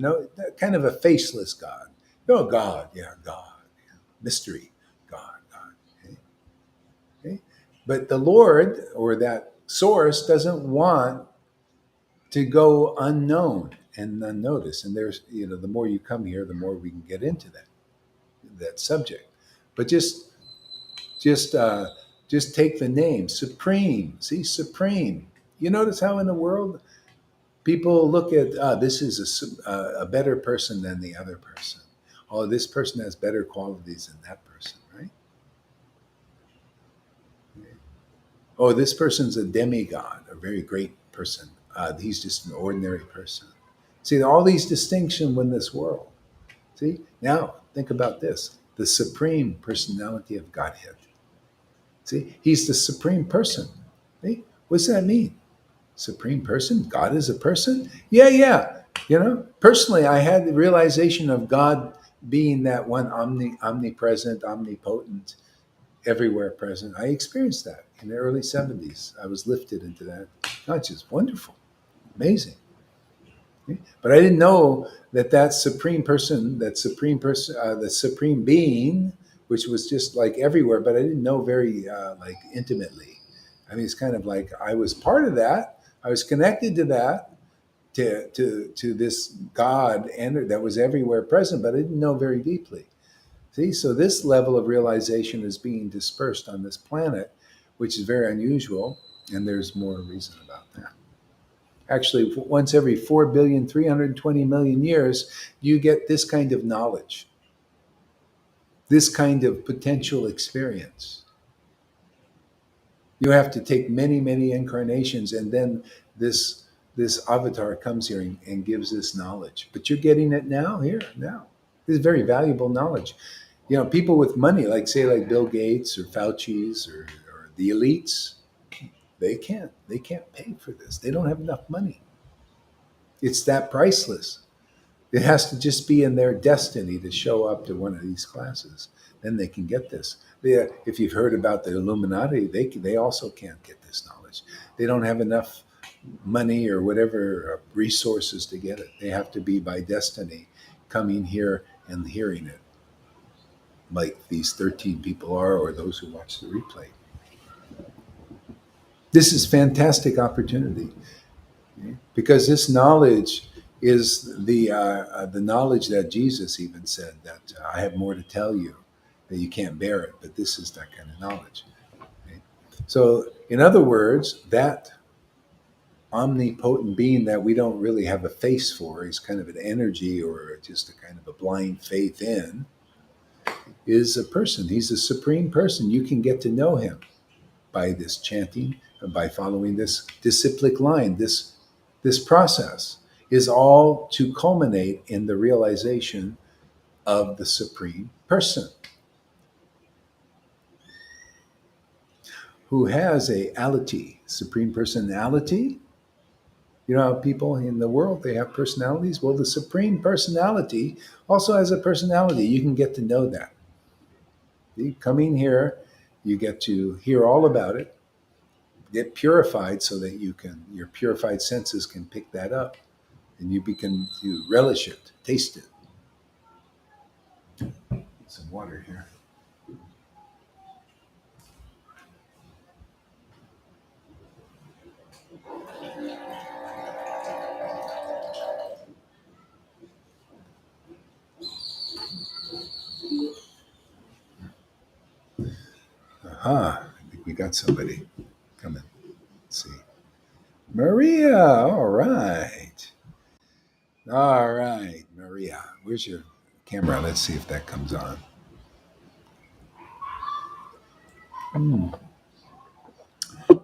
kind of a faceless God. God, yeah, God, yeah. Mystery, God, God. Okay? Okay? But the Lord or that source doesn't want to go unknown and unnoticed. And there's, the more you come here, the more we can get into that subject. But just take the name Supreme. See, Supreme. You notice how in the world people look at this is a better person than the other person. Oh, this person has better qualities than that person, right? Oh, this person's a demigod, a very great person. He's just an ordinary person. See, all these distinctions in this world. See, now think about this: the Supreme Personality of Godhead. See, he's the supreme person. See? What's that mean? Supreme person? God is a person? Yeah, yeah. Personally, I had the realization of God being that one omnipresent, omnipotent, everywhere present. I experienced that in the early 70s. I was lifted into that consciousness. Wonderful, amazing. But I didn't know that supreme person, the supreme being, which was just like everywhere, but I didn't know very like intimately. I mean, it's kind of like I was part of that. I was connected to that, to this God and that was everywhere present, but I didn't know very deeply. See, so this level of realization is being dispersed on this planet, which is very unusual. And there's more reason about that. Actually, once every 4,320,000,000 years, you get this kind of knowledge, this kind of potential experience. You have to take many, many incarnations, and then this this avatar comes here and gives this knowledge. But you're getting it now, here, now. This is very valuable knowledge. People with money, like say like Bill Gates or Fauci's or the elites, they can't pay for this. They don't have enough money. It's that priceless. It has to just be in their destiny to show up to one of these classes. Then they can get this. If you've heard about the Illuminati, they also can't get this knowledge. They don't have enough money or whatever resources to get it. They have to be by destiny coming here and hearing it, like these 13 people are, or those who watch the replay. This is fantastic opportunity. Because this knowledge is the knowledge that Jesus even said that I have more to tell you, that you can't bear it, but this is that kind of knowledge. Okay? So, in other words, that omnipotent being that we don't really have a face for, is kind of an energy or just a kind of a blind faith in, is a person. He's a supreme person. You can get to know him by this chanting, by following this disciplic line. This process is all to culminate in the realization of the supreme person who has a ality, supreme personality. You know how people in the world, they have personalities? Well, the supreme personality also has a personality. You can get to know that. You come in here, you get to hear all about it, get purified so that your purified senses can pick that up, and you relish it, taste it. Some water here. Aha, I think we got somebody coming. Let's see. Maria, all right. All right, Maria. Where's your camera? Let's see if that comes on. Hmm.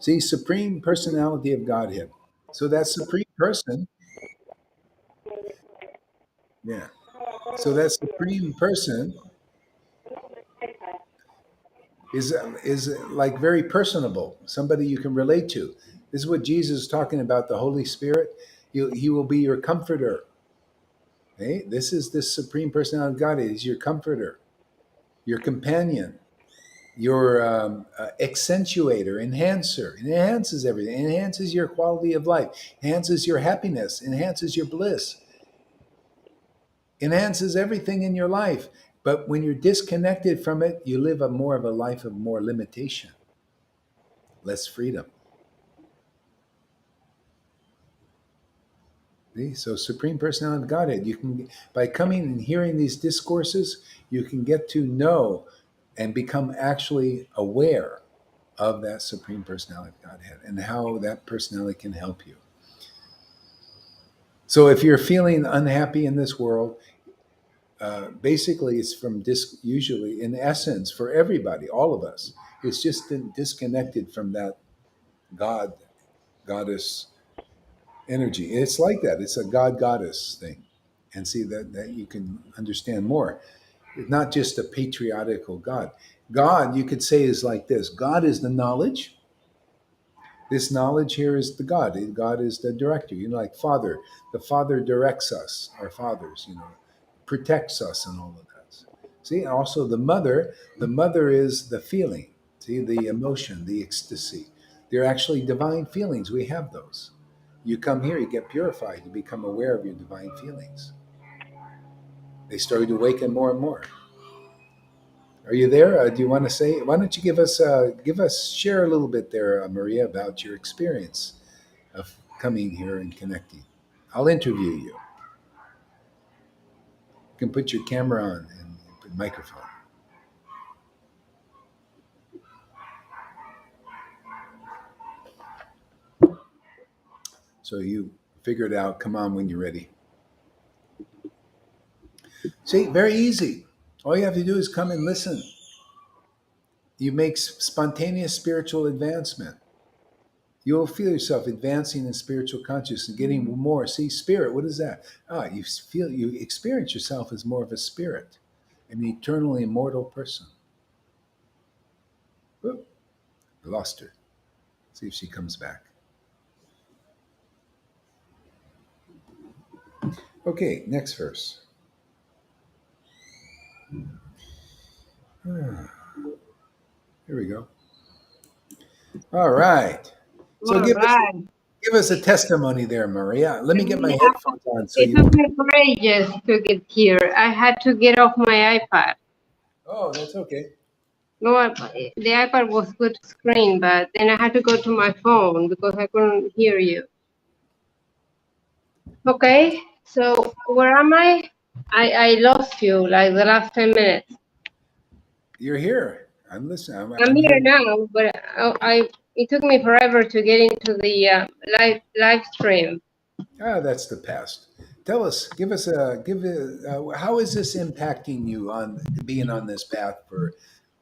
See, Supreme Personality of Godhead. So that Supreme Person, yeah. So that Supreme Person is like very personable, somebody you can relate to. This is what Jesus is talking about. The Holy Spirit, he will be your comforter. Okay? This is this Supreme Personality of God. He's your comforter, your companion, your accentuator, enhancer. It enhances everything. It enhances your quality of life, enhances your happiness, enhances your bliss, enhances everything in your life. But when you're disconnected from it, you live a more of a life of more limitation, less freedom. See? So Supreme Personality of Godhead, you can, by coming and hearing these discourses, you can get to know and become actually aware of that Supreme Personality of Godhead and how that personality can help you. So if you're feeling unhappy in this world, basically it's from usually in essence for everybody, all of us, it's just been disconnected from that God, goddess energy. It's like that. It's a God goddess thing. And see that you can understand more. It's not just a patriarchal God. God, you could say, is like this. God is the knowledge. This knowledge here is the God. God is the director. Like Father. The Father directs us, our fathers, protects us and all of that. See, also the mother is the feeling. See, the emotion, the ecstasy. They're actually divine feelings. We have those. You come here, you get purified, you become aware of your divine feelings. They start to awaken more and more. Are you there? Do you want to say? Why don't you share a little bit there, Maria, about your experience of coming here and connecting? I'll interview you. You can put your camera on and put microphone. So you figure it out. Come on when you're ready. See, very easy. All you have to do is come and listen. You make spontaneous spiritual advancement. You'll feel yourself advancing in spiritual consciousness and getting more. See, spirit, what is that? You experience yourself as more of a spirit, an eternally immortal person. Whoop, I lost her. See if she comes back. Okay, next verse. Here we go. All right. So All right. give us a testimony there, Maria. Let me get my Yeah, headphones on so it you. took me for ages to get here. I had to get off my iPad. Oh, that's okay. No, the iPad was good screen, but then I had to go to my phone because I couldn't hear you. Okay, so where am I? I lost you like the last 10 minutes. You're here. I'm listening. I'm I'm here here. now, but it took me forever to get into the live stream. That's the past. Tell us, how is this impacting you on being on this path for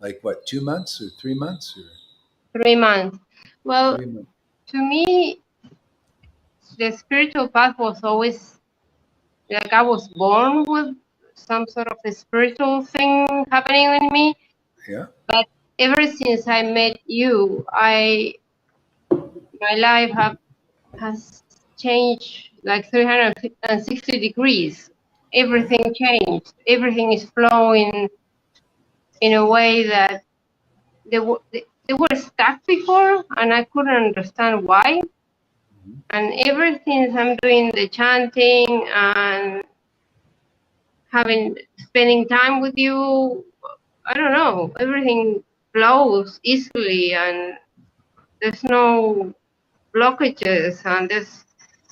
like what, 2 months or 3 months or 3 months. Well, 3 months? to me, the spiritual path was always like I was born with some sort of a spiritual thing happening in me. Yeah. But ever since I met you, my life has changed like 360 degrees. Everything changed. Everything is flowing in a way that they were stuck before, and I couldn't understand why. Mhm. And ever since I'm doing the chanting and spending time with you, I don't know, everything flows easily and there's no blockages and there's,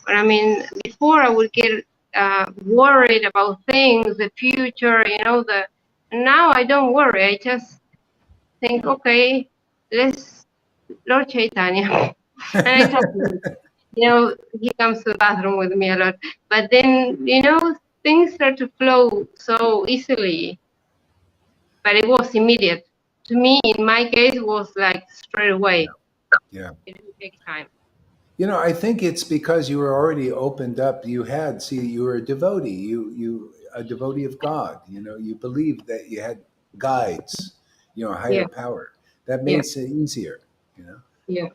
but I mean, before I would get worried about things, the future, now I don't worry. I just think, okay, let's, Lord Chaitanya. And I talk to him. He comes to the bathroom with me a lot. But then, things start to flow so easily. But it was immediate. To me, in my case, it was like straight away. Yeah. It didn't take time. I think it's because you were already opened up. You were a devotee. You a devotee of God. You believed that you had guides. A higher Yeah, power. That yeah, makes it easier. You know. yeah.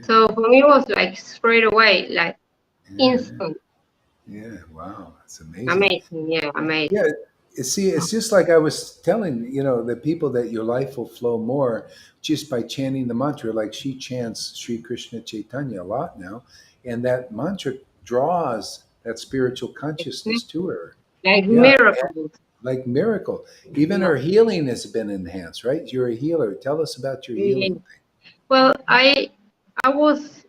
So for me, it was like straight away, like Yeah. instant. Yeah. Wow. That's amazing. Amazing, yeah, amazing. Yeah. See, it's just like I was telling the people that your life will flow more just by chanting the mantra. Like she chants Sri Krishna Chaitanya a lot now, and that mantra draws that spiritual consciousness to her. Like Yeah, miracles. like miracle. Even Yeah. her healing has been enhanced, right? You're a healer. Tell us about your Yeah. healing thing. Well, I was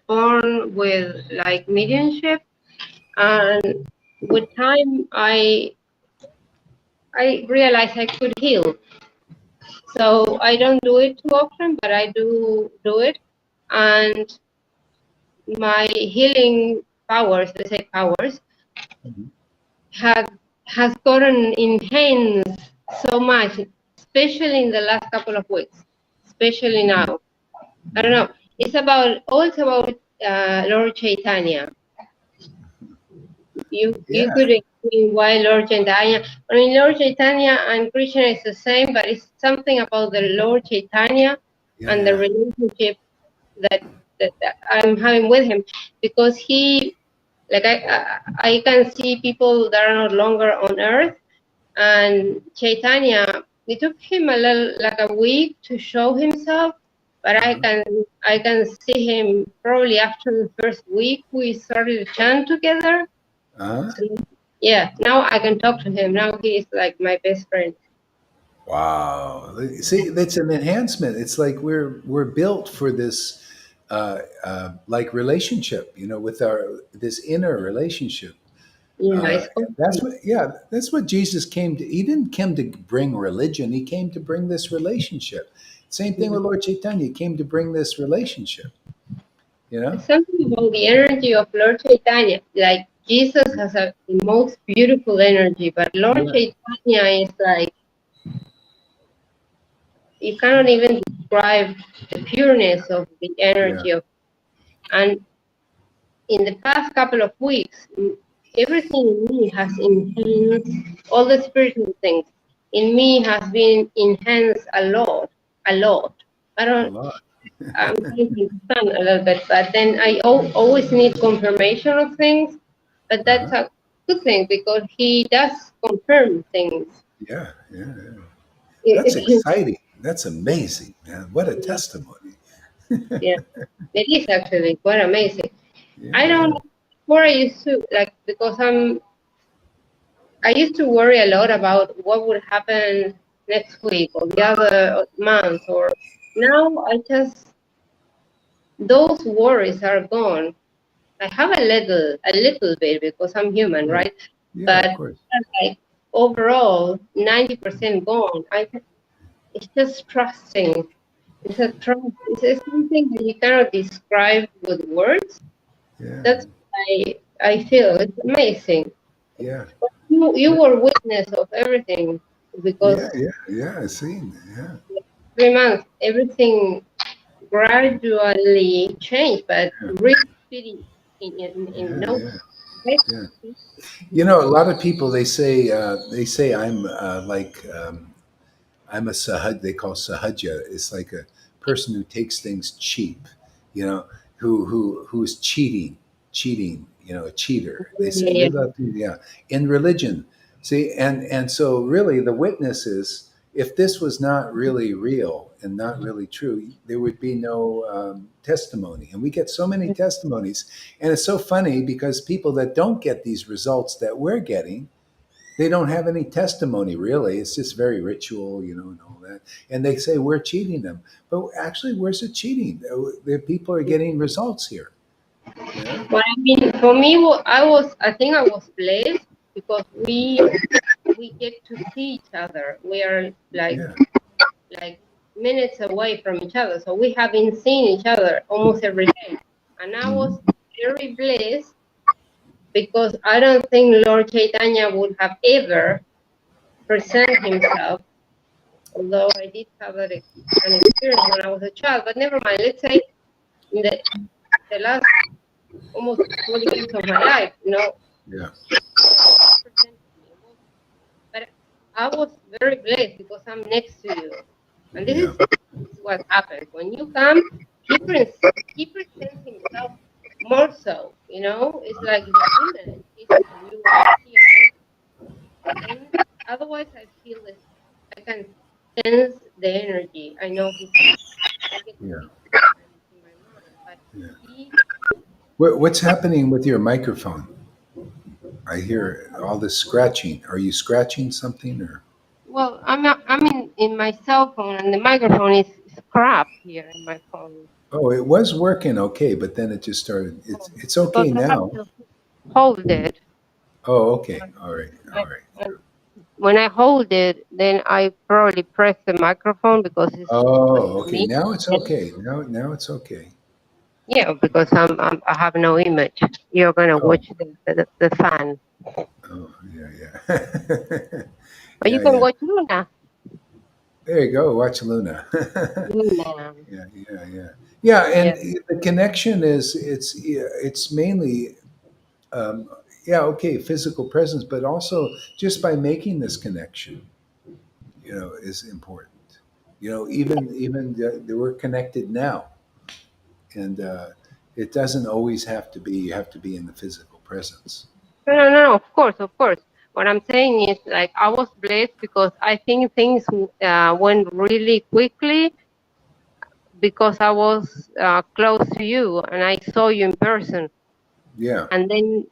born with like mediumship, and with time I realized I could heal. So I don't do it too often, but I do it, and my healing powers, let's say powers, Mhm. have has gotten enhanced so much, especially in the last couple of weeks, especially now. I don't know. It's about Lord Chaitanya. You Yeah, could explain why Lord Chaitanya. I mean, Lord Chaitanya and Krishna is the same, but it's something about the Lord Chaitanya yeah, and the yeah. relationship that I'm having with him, because he, like I can see people that are no longer on earth, and Chaitanya, it took him a little, like a week to show himself, but Uh-huh. I can see him probably after the first week we started to chant together. Uh-huh. So yeah, now I can talk to him. Now he is like my best friend. Wow. See, that's an enhancement. It's like we're built for this like relationship, with our this inner relationship. Yeah, it's That's what, yeah, that's what Jesus came to. He didn't come to bring religion. He came to bring this relationship. Same thing with Lord Chaitanya. He came to bring this relationship. You know? Something about the energy of Lord Chaitanya. Like Jesus has the most beautiful energy, but Lord Yeah, Chaitanya is like you cannot even describe the pureness of the yeah, energy of. And in the past couple of weeks, everything in me has enhanced. All the spiritual things in me has been enhanced a lot, a lot. I a don't. lot. I'm trying to understand a little bit, but then I always need confirmation of things. But that's Uh-huh. a good thing because he does confirm things. Yeah, yeah, yeah. That's exciting. That's amazing, man. What a testimony. Yeah, it is actually quite amazing. I Yeah, don't yeah, know. Before I used to like because I used to worry a lot about what would happen next week or the other month or now I just those worries are gone. I have a little bit because I'm human, right. right? Yeah, of But course. like overall, 90% gone. It's just trusting. It's a trust. It's something that you cannot describe with words. Yeah, That's I feel it's amazing. yeah, You were witness of everything yeah, because yeah, yeah. I seen. Yeah, 3 months everything gradually changed, but yeah, really speedy in yeah, no yeah, time. yeah. You know, a lot of people they say I'm like I'm a sahaj. They call sahaja. It's like a person who takes things cheap. You know, who's cheating. You know, a cheater. They say Yeah, you're the yeah in religion. See, and so really the witness is if this was not really real and not really true, there would be no testimony. And we get so many testimonies, and it's so funny because people that don't get these results that we're getting they don't have any testimony really. It's just very ritual, you know, and all that. And they say we're cheating them, but actually, where's the cheating? The people are getting results here. You know? but I mean, for me, I think I was blessed because we get to see each other. We are Yeah. like minutes away from each other, so we have been seeing each other almost every day. And I Hmm. was very blessed because I don't think Lord Chaitanya would have ever presented himself. Although I did have an experience when I was a child, but never mind. Let's say in the last almost 40 years of my life, Yeah. but I was very blessed because I'm next to you. And this Yeah. is what happens. When you come, he, he presents himself more so, It's like the image is when you are here. And then otherwise I feel this, I can sense the energy. I know he's here. I get to Yeah. see sometimes in my mind. But Yeah. he, What's happening with your microphone? I hear all this scratching. Are you scratching something or? well, I'm in my cell phone and the microphone is crap here in my phone. Oh, it was working okay, but then it just started. It's Because okay I have now. to hold it. Oh, okay. All right. All And, right. and when I hold it, then I probably press the microphone because it's close Oh, to okay. me. Now it's And, okay. Now it's okay. yeah, because I have no image. You're gonna Oh, watch the fan, oh, yeah, yeah. but you Yeah, can yeah. watch Luna. There you go. Watch Luna. Luna. Yeah, yeah, yeah. Yeah, and Yeah. the connection is it's mainly um, yeah, okay, physical presence, but also just by making this connection, is important. Even we're connected now, and it doesn't always have to be. You have to be in the physical presence. No, no, no. Of course, of course. What I'm saying is like I was blessed because I think things went really quickly because I was close to you and I saw you in person, Yeah, and then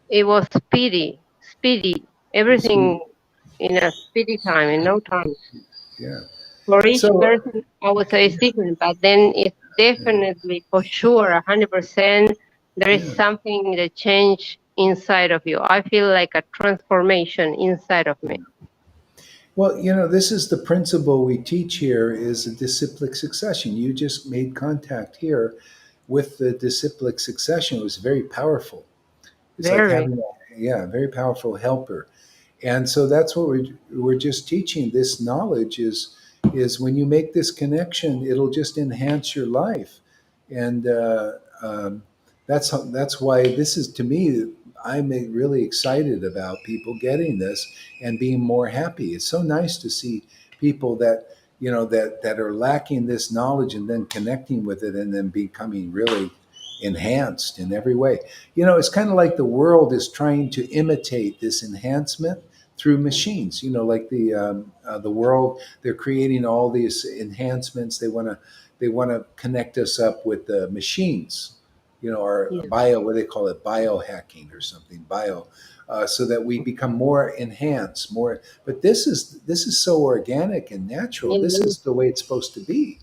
it was speedy. it's Everything in a speedy time, in no time. yeah. For each So person, I would say it's different, but then it's yeah, definitely for sure, 100%. There is yeah. something that changed inside of you. I feel like a transformation inside of me. Well, this is the principle we teach here is a disciplic succession. You just made contact here with the disciplic succession was very powerful. It's like Very. having a very powerful helper. And so that's what we're just teaching. This knowledge is when you make this connection, it'll just enhance your life. And that's why this is, to me, I'm really excited about people getting this and being more happy. It's so nice to see people that that are lacking this knowledge and then connecting with it and then becoming really enhanced in every way. It's kind of like the world is trying to imitate this enhancement through machines. Like the world, they're creating all these enhancements. They want to connect us up with the machines. Our Yeah. bio, what do they call it, biohacking or something, so that we become more enhanced, more. But this is so organic and natural. This Yeah. is the way it's supposed to be.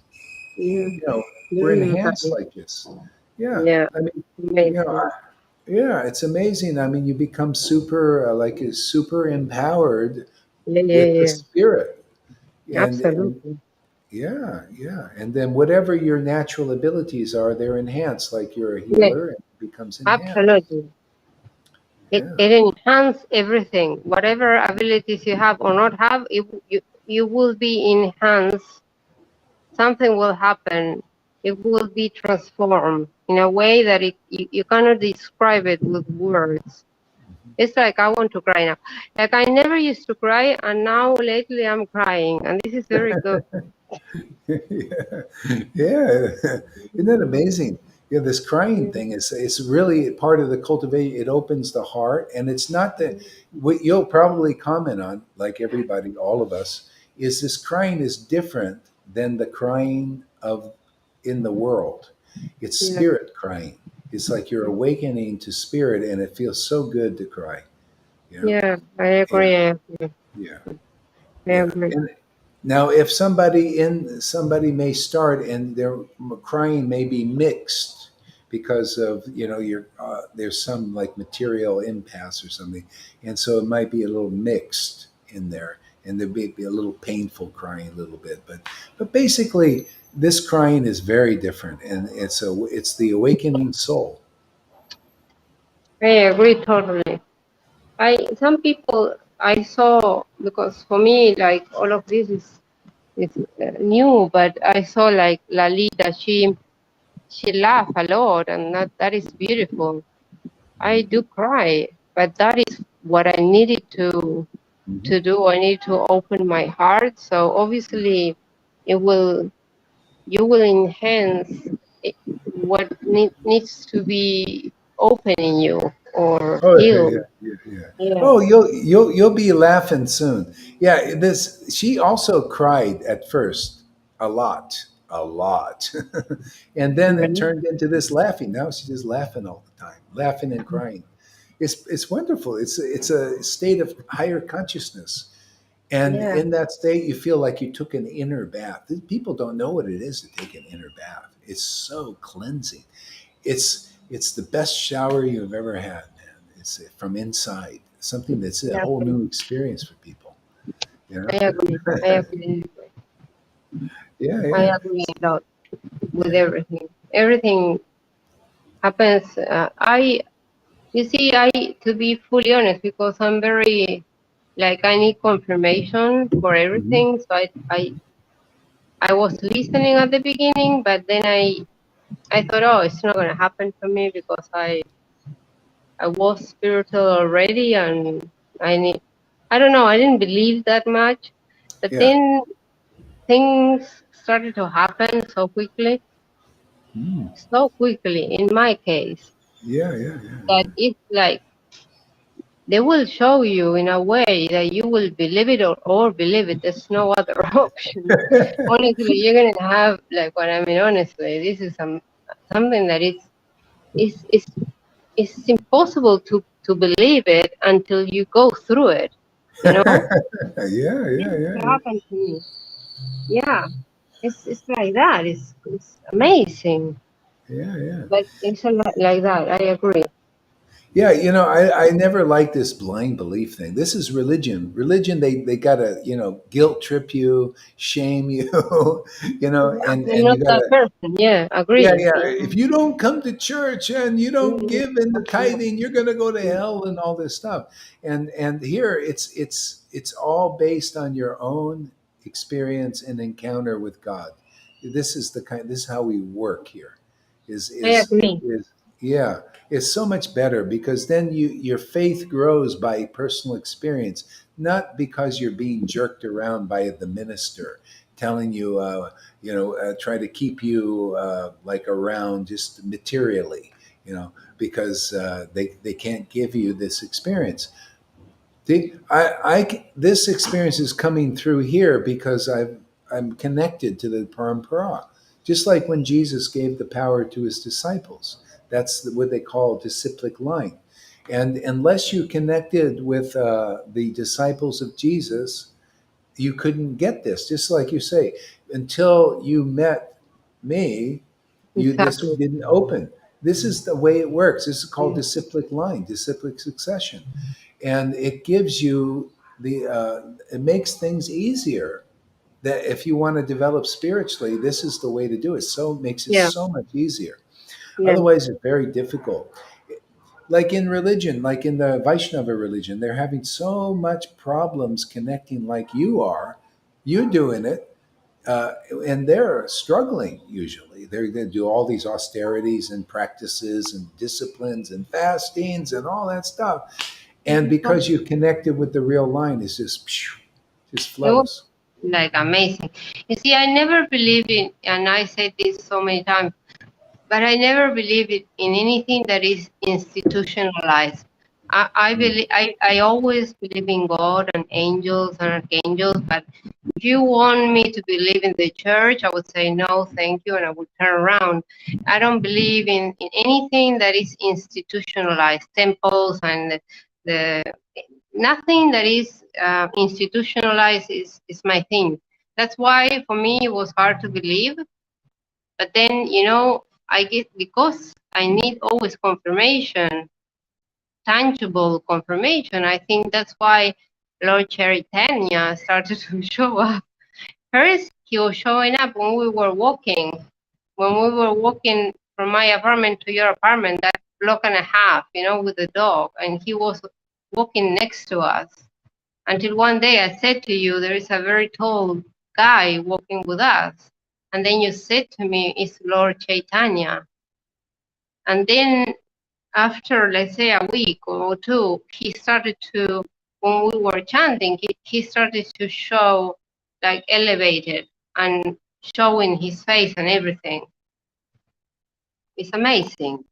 Yeah. You know, we're Yeah. enhanced like this. Yeah, Yeah. I mean, you know, Amazing. yeah, it's amazing. I mean, you become super, super empowered Yeah. Yeah. with the Yeah. spirit, and Absolutely. yeah, yeah, and then whatever your natural abilities are, they're enhanced. Like you're a Yeah. healer, and it becomes enhanced. Absolutely. Yeah, It enhances everything. Whatever abilities you have or not have, you will be enhanced. Something will happen. It will be transformed in a way that you cannot describe it with words. It's like I want to cry now. Like I never used to cry, and now lately I'm crying, and this is very good. yeah, yeah. Isn't that amazing? Yeah, this crying Yeah. thing is it's really part of the cultivation. It opens the heart, and it's not that what you'll probably comment on, like everybody, all of us, is this crying is different than the crying of in the world. It's Yeah. spirit crying. It's like you're awakening to spirit, and it feels so good to cry. You know? Yeah, I Yeah, agree. I agree. yeah, I yeah. agree. And now, if somebody may start and their crying may be mixed because of your there's some like material impasse or something, and so it might be a little mixed in there, and there may be a little painful crying a little bit, but basically this crying is very different, and it's the awakening soul. I agree totally. Some people I saw, because for me like all of this is new, but I saw like Lalita. She laughed a lot, and that is beautiful. I do cry, but that is what I needed Mhm. to do. I need to open my heart. So obviously, it will you will enhance it, what needs to be open in you or Oh yeah, healed. yeah, yeah, yeah. Yeah. Oh, you'll be laughing soon. Yeah, this she also cried at first a lot, and then it Really? turned into this laughing. Now she's just laughing all the time, laughing and crying. It's wonderful. It's a state of higher consciousness, and Yeah. in that state, you feel like you took an inner bath. People don't know what it is to take an inner bath. It's so cleansing. It's the best shower you've ever had, man. It's from inside. Something that's a Yeah. whole new experience for people. You I know? agree. I agree. Yeah, I yeah. agree a lot with Yeah. everything. Everything happens. You see, to be fully honest, because I'm very, like, I need confirmation for Hmm. everything. So I was listening at the beginning, but then I thought, oh, it's not going to happen for me because I was spiritual already, and I don't know, I didn't believe that much. But Yeah. then things started to happen Mm. so quickly in my case, Yeah, yeah, yeah, that it's like they will show you in a way that you will believe it or believe it. There's no other option. yeah. Honestly, you're going to have, like, what I mean, honestly, this is something that is it's impossible to believe it until you go through it, you know? Yeah, This yeah, is yeah, what yeah. happened to me. Yeah, it's like that. It's amazing, Yeah, yeah. but it's a lot like that. I agree. Yeah, I never liked this blind belief thing. This is religion. Religion, they gotta, guilt trip you, shame you, I'm and not you that gotta. person. Yeah, Yeah, agree. yeah. Yeah. If you don't come to church and you don't Mm, give in the tithing, you're going to go to hell and all this stuff. And here it's all based on your own experience and encounter with God. This is how we work here. Is I is agree. is yeah, it's so much better because then your faith grows by personal experience, not because you're being jerked around by the minister telling you try to keep you like around just materially, because they can't give you this experience. This experience is coming through here because I'm connected to the parampara. Just like when Jesus gave the power to his disciples, that's what they call disciplic line. And unless you connected with the disciples of Jesus, you couldn't get this. Just like you say, until you met me, this Exactly. didn't open. This is the way it works. This is called Yeah. disciplic line, disciplic succession, and it gives you it makes things easier. That if you want to develop spiritually, this is the way to do it. So it makes it Yeah. so much easier. Yeah. Otherwise, it's very difficult. Like in religion, like in the Vaishnava religion, they're having so much problems connecting like you are. You're doing it, and they're struggling usually. They're going to do all these austerities and practices and disciplines and fastings and all that stuff. And because you've connected with the real line, it's just It was flows. like amazing. You see, I never believed in, and I said this so many times, but I never believe in anything that is institutionalized. I Mm. believe I always believe in God and angels and archangels, but if you want me to believe in the church, I would say no, thank you, and I would turn around. I don't believe in anything that is institutionalized, temples and the nothing that is institutionalized is my thing. That's why for me it was hard to believe, but then, I get, because I need always confirmation, tangible confirmation. I think that's why Lord Caitanya started to show up. First, he was showing up when we were walking from my apartment to your apartment, that block and a half, with the dog, and he was walking next to us. Until one day I said to you, there is a very tall guy walking with us. And then you said to me, it's Lord Caitanya. And then after, let's say, a week or two, he started to, when we were chanting, he started to show like elevated and showing his face and everything. It's amazing.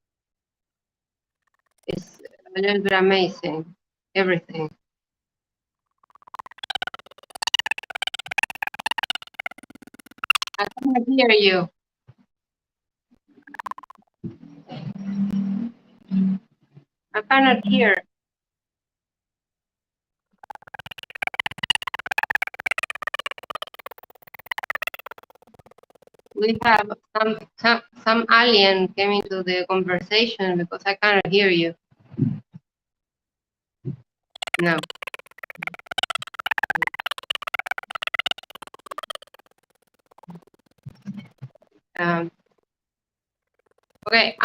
It's a little bit amazing, everything. I cannot hear you. I cannot hear. We have some alien came into the conversation because I cannot hear you. No. Um, okay,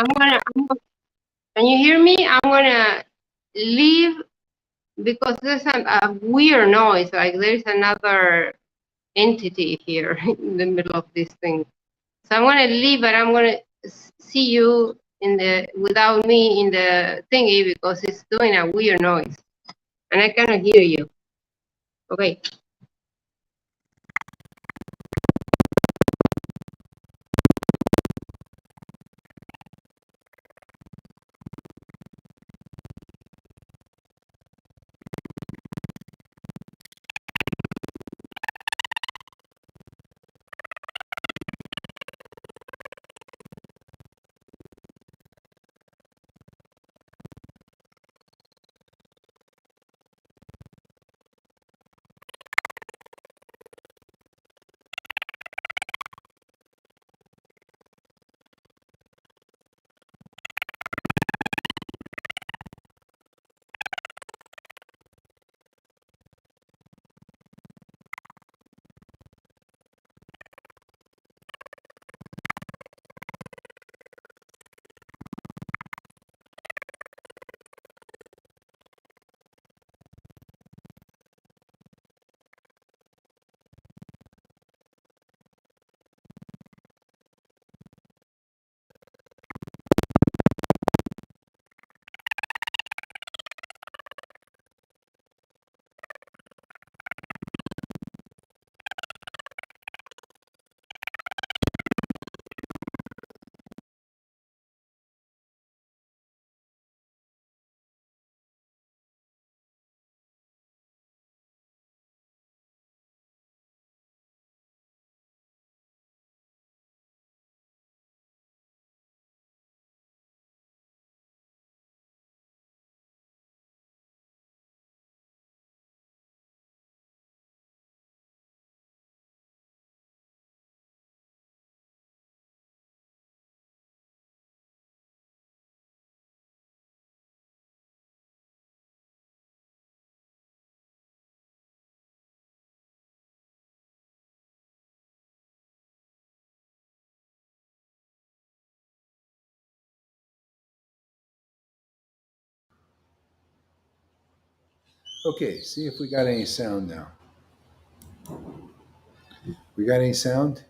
can you hear me? I'm gonna leave because there's a weird noise, like there's another entity here in the middle of this thing. So I'm gonna leave, but I'm gonna see you without me in the thingy because it's doing a weird noise and I cannot hear you. Okay. Okay, see if we got any sound now. We got any sound?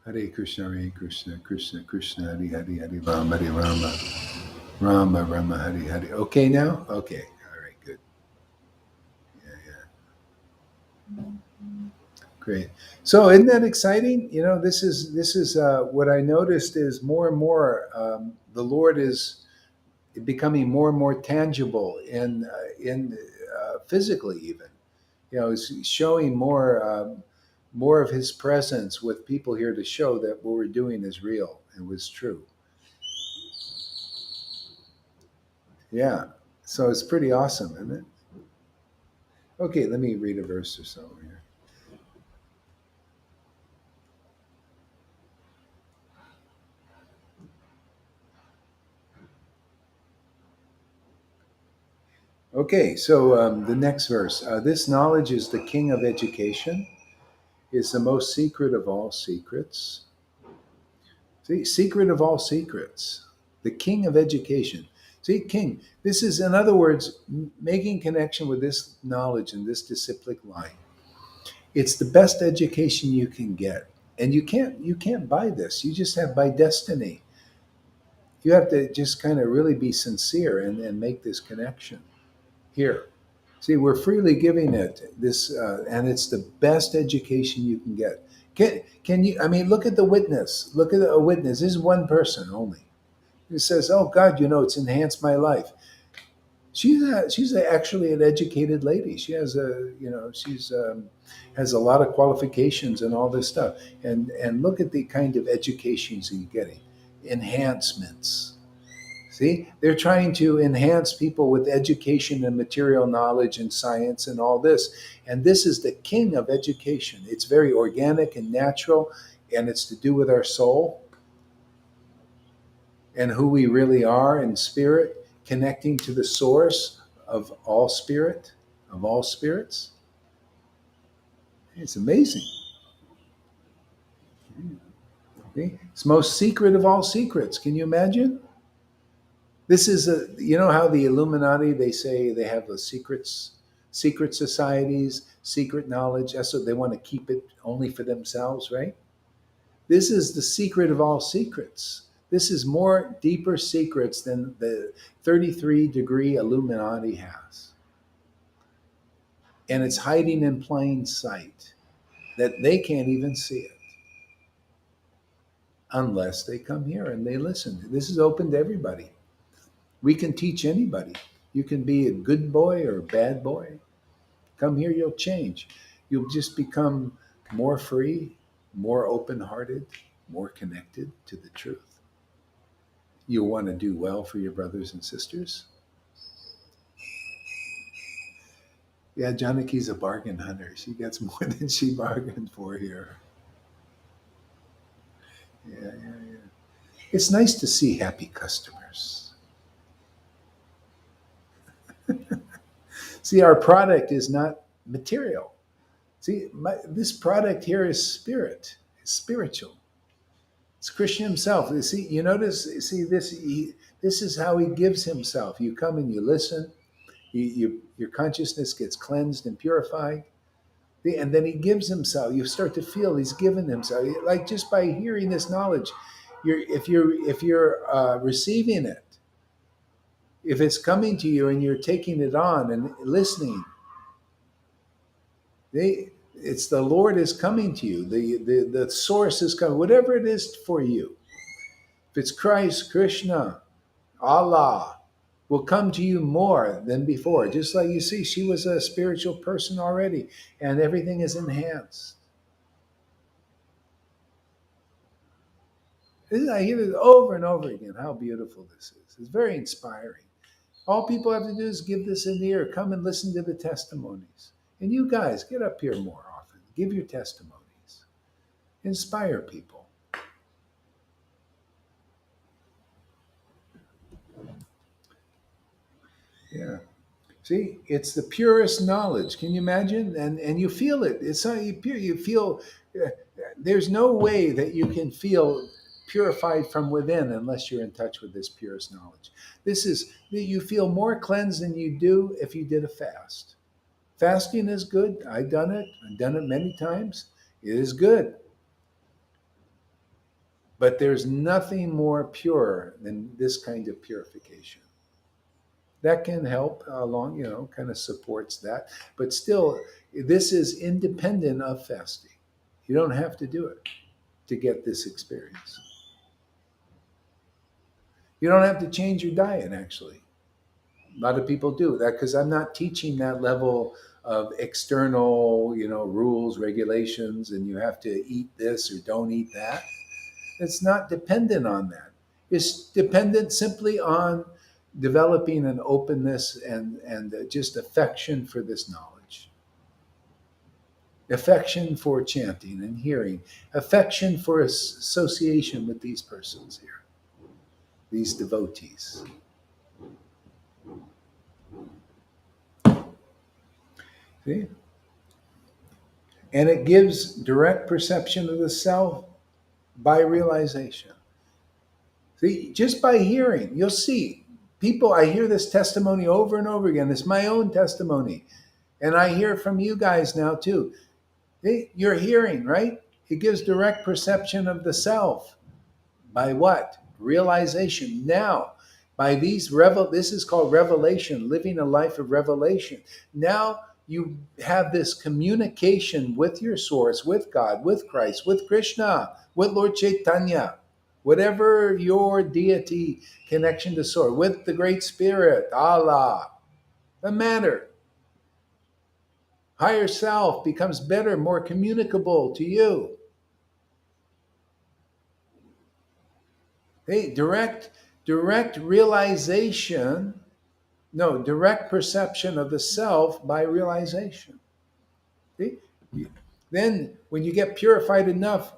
Hare Krishna, Hare Krishna, Krishna Krishna, Hare Hare, Hare Rama, Rama Rama, Hare Hare. Okay now? Okay. All right, good. Yeah, yeah. Great. So isn't that exciting? This is what I noticed is more and more the Lord is becoming more and more tangible in physically even. It's showing more of His presence with people here to show that what we're doing is real and was true. Yeah. So it's pretty awesome, isn't it? Okay, let me read a verse or so here. Okay, so the next verse. This knowledge is the king of education, is the most secret of all secrets. See, secret of all secrets, the king of education. See, king. This is, in other words, making connection with this knowledge and this disciplic line. It's the best education you can get, and you can't buy this. You just have by destiny. You have to just kind of really be sincere and make this connection here. See, we're freely giving it this, and it's the best education you can get. Can you? I mean, look at the witness. Look at a witness. This is one person only. Who says, "Oh God, it's enhanced my life." Actually an educated lady. She has she's has a lot of qualifications and all this stuff. And look at the kind of education she's getting, enhancements. See, they're trying to enhance people with education and material knowledge and science and all this. And this is the king of education. It's very organic and natural, and it's to do with our soul and who we really are in spirit, connecting to the source of all spirit, of all spirits. It's amazing. See? It's most secret of all secrets. Can you imagine? This is how the Illuminati, they say they have the secret societies, secret knowledge. That's what they want to keep it only for themselves, right? This is the secret of all secrets. This is more deeper secrets than the 33-degree Illuminati has. And it's hiding in plain sight that they can't even see it unless they come here and they listen. This is open to everybody. We can teach anybody. You can be a good boy or a bad boy. Come here, you'll change. You'll just become more free, more open hearted, more connected to the truth. You'll want to do well for your brothers and sisters. Yeah, Janaki's a bargain hunter. She gets more than she bargained for here. Yeah, yeah, yeah. It's nice to see happy customers. See, our product is not material. See, this product here is spirit, it's spiritual. It's Krishna himself. You see, you notice, see this. This is how he gives himself. You come and you listen. Your consciousness gets cleansed and purified, and then he gives himself. You start to feel he's given himself, like just by hearing this knowledge. If you're receiving it, if it's coming to you and you're taking it on and listening, it's the Lord is coming to you. The source is coming. Whatever it is for you, if it's Christ, Krishna, Allah, will come to you more than before. Just like you see, she was a spiritual person already, and everything is enhanced. I hear this over and over again. How beautiful this is! It's very inspiring. All people have to do is give this an ear. Come and listen to the testimonies. And you guys, get up here more often. Give your testimonies. Inspire people. Yeah. See, it's the purest knowledge. Can you imagine? And you feel it. It's so pure. You feel there's no way that you can feel. purified from within unless you're in touch with this purest knowledge. This is, you feel more cleansed than you do if you did a fast. Fasting is good. I've done it. I've done it many times. It is good. But there's nothing more pure than this kind of purification. That can help along, kind of supports that. But still, this is independent of fasting. You don't have to do it to get this experience. You don't have to change your diet, actually. A lot of people do that because I'm not teaching that level of external, rules, regulations, and you have to eat this or don't eat that. It's not dependent on that. It's dependent simply on developing an openness and just affection for this knowledge, affection for chanting and hearing, affection for association with these persons here, these devotees. See? And it gives direct perception of the self by realization. See, just by hearing, you'll see people. I hear this testimony over and over again. It's my own testimony. And I hear from you guys now too. You're hearing, right? It gives direct perception of the self. By what? Realization. Now, by these this is called revelation, living a life of revelation. Now you have this communication with your source, with God, with Christ, with Krishna, with Lord Caitanya, whatever your deity connection to source, with the Great Spirit, Allah, the matter. Higher self becomes better, more communicable to you. Hey, direct realization, no, direct perception of the self by realization. See? Then, when you get purified enough,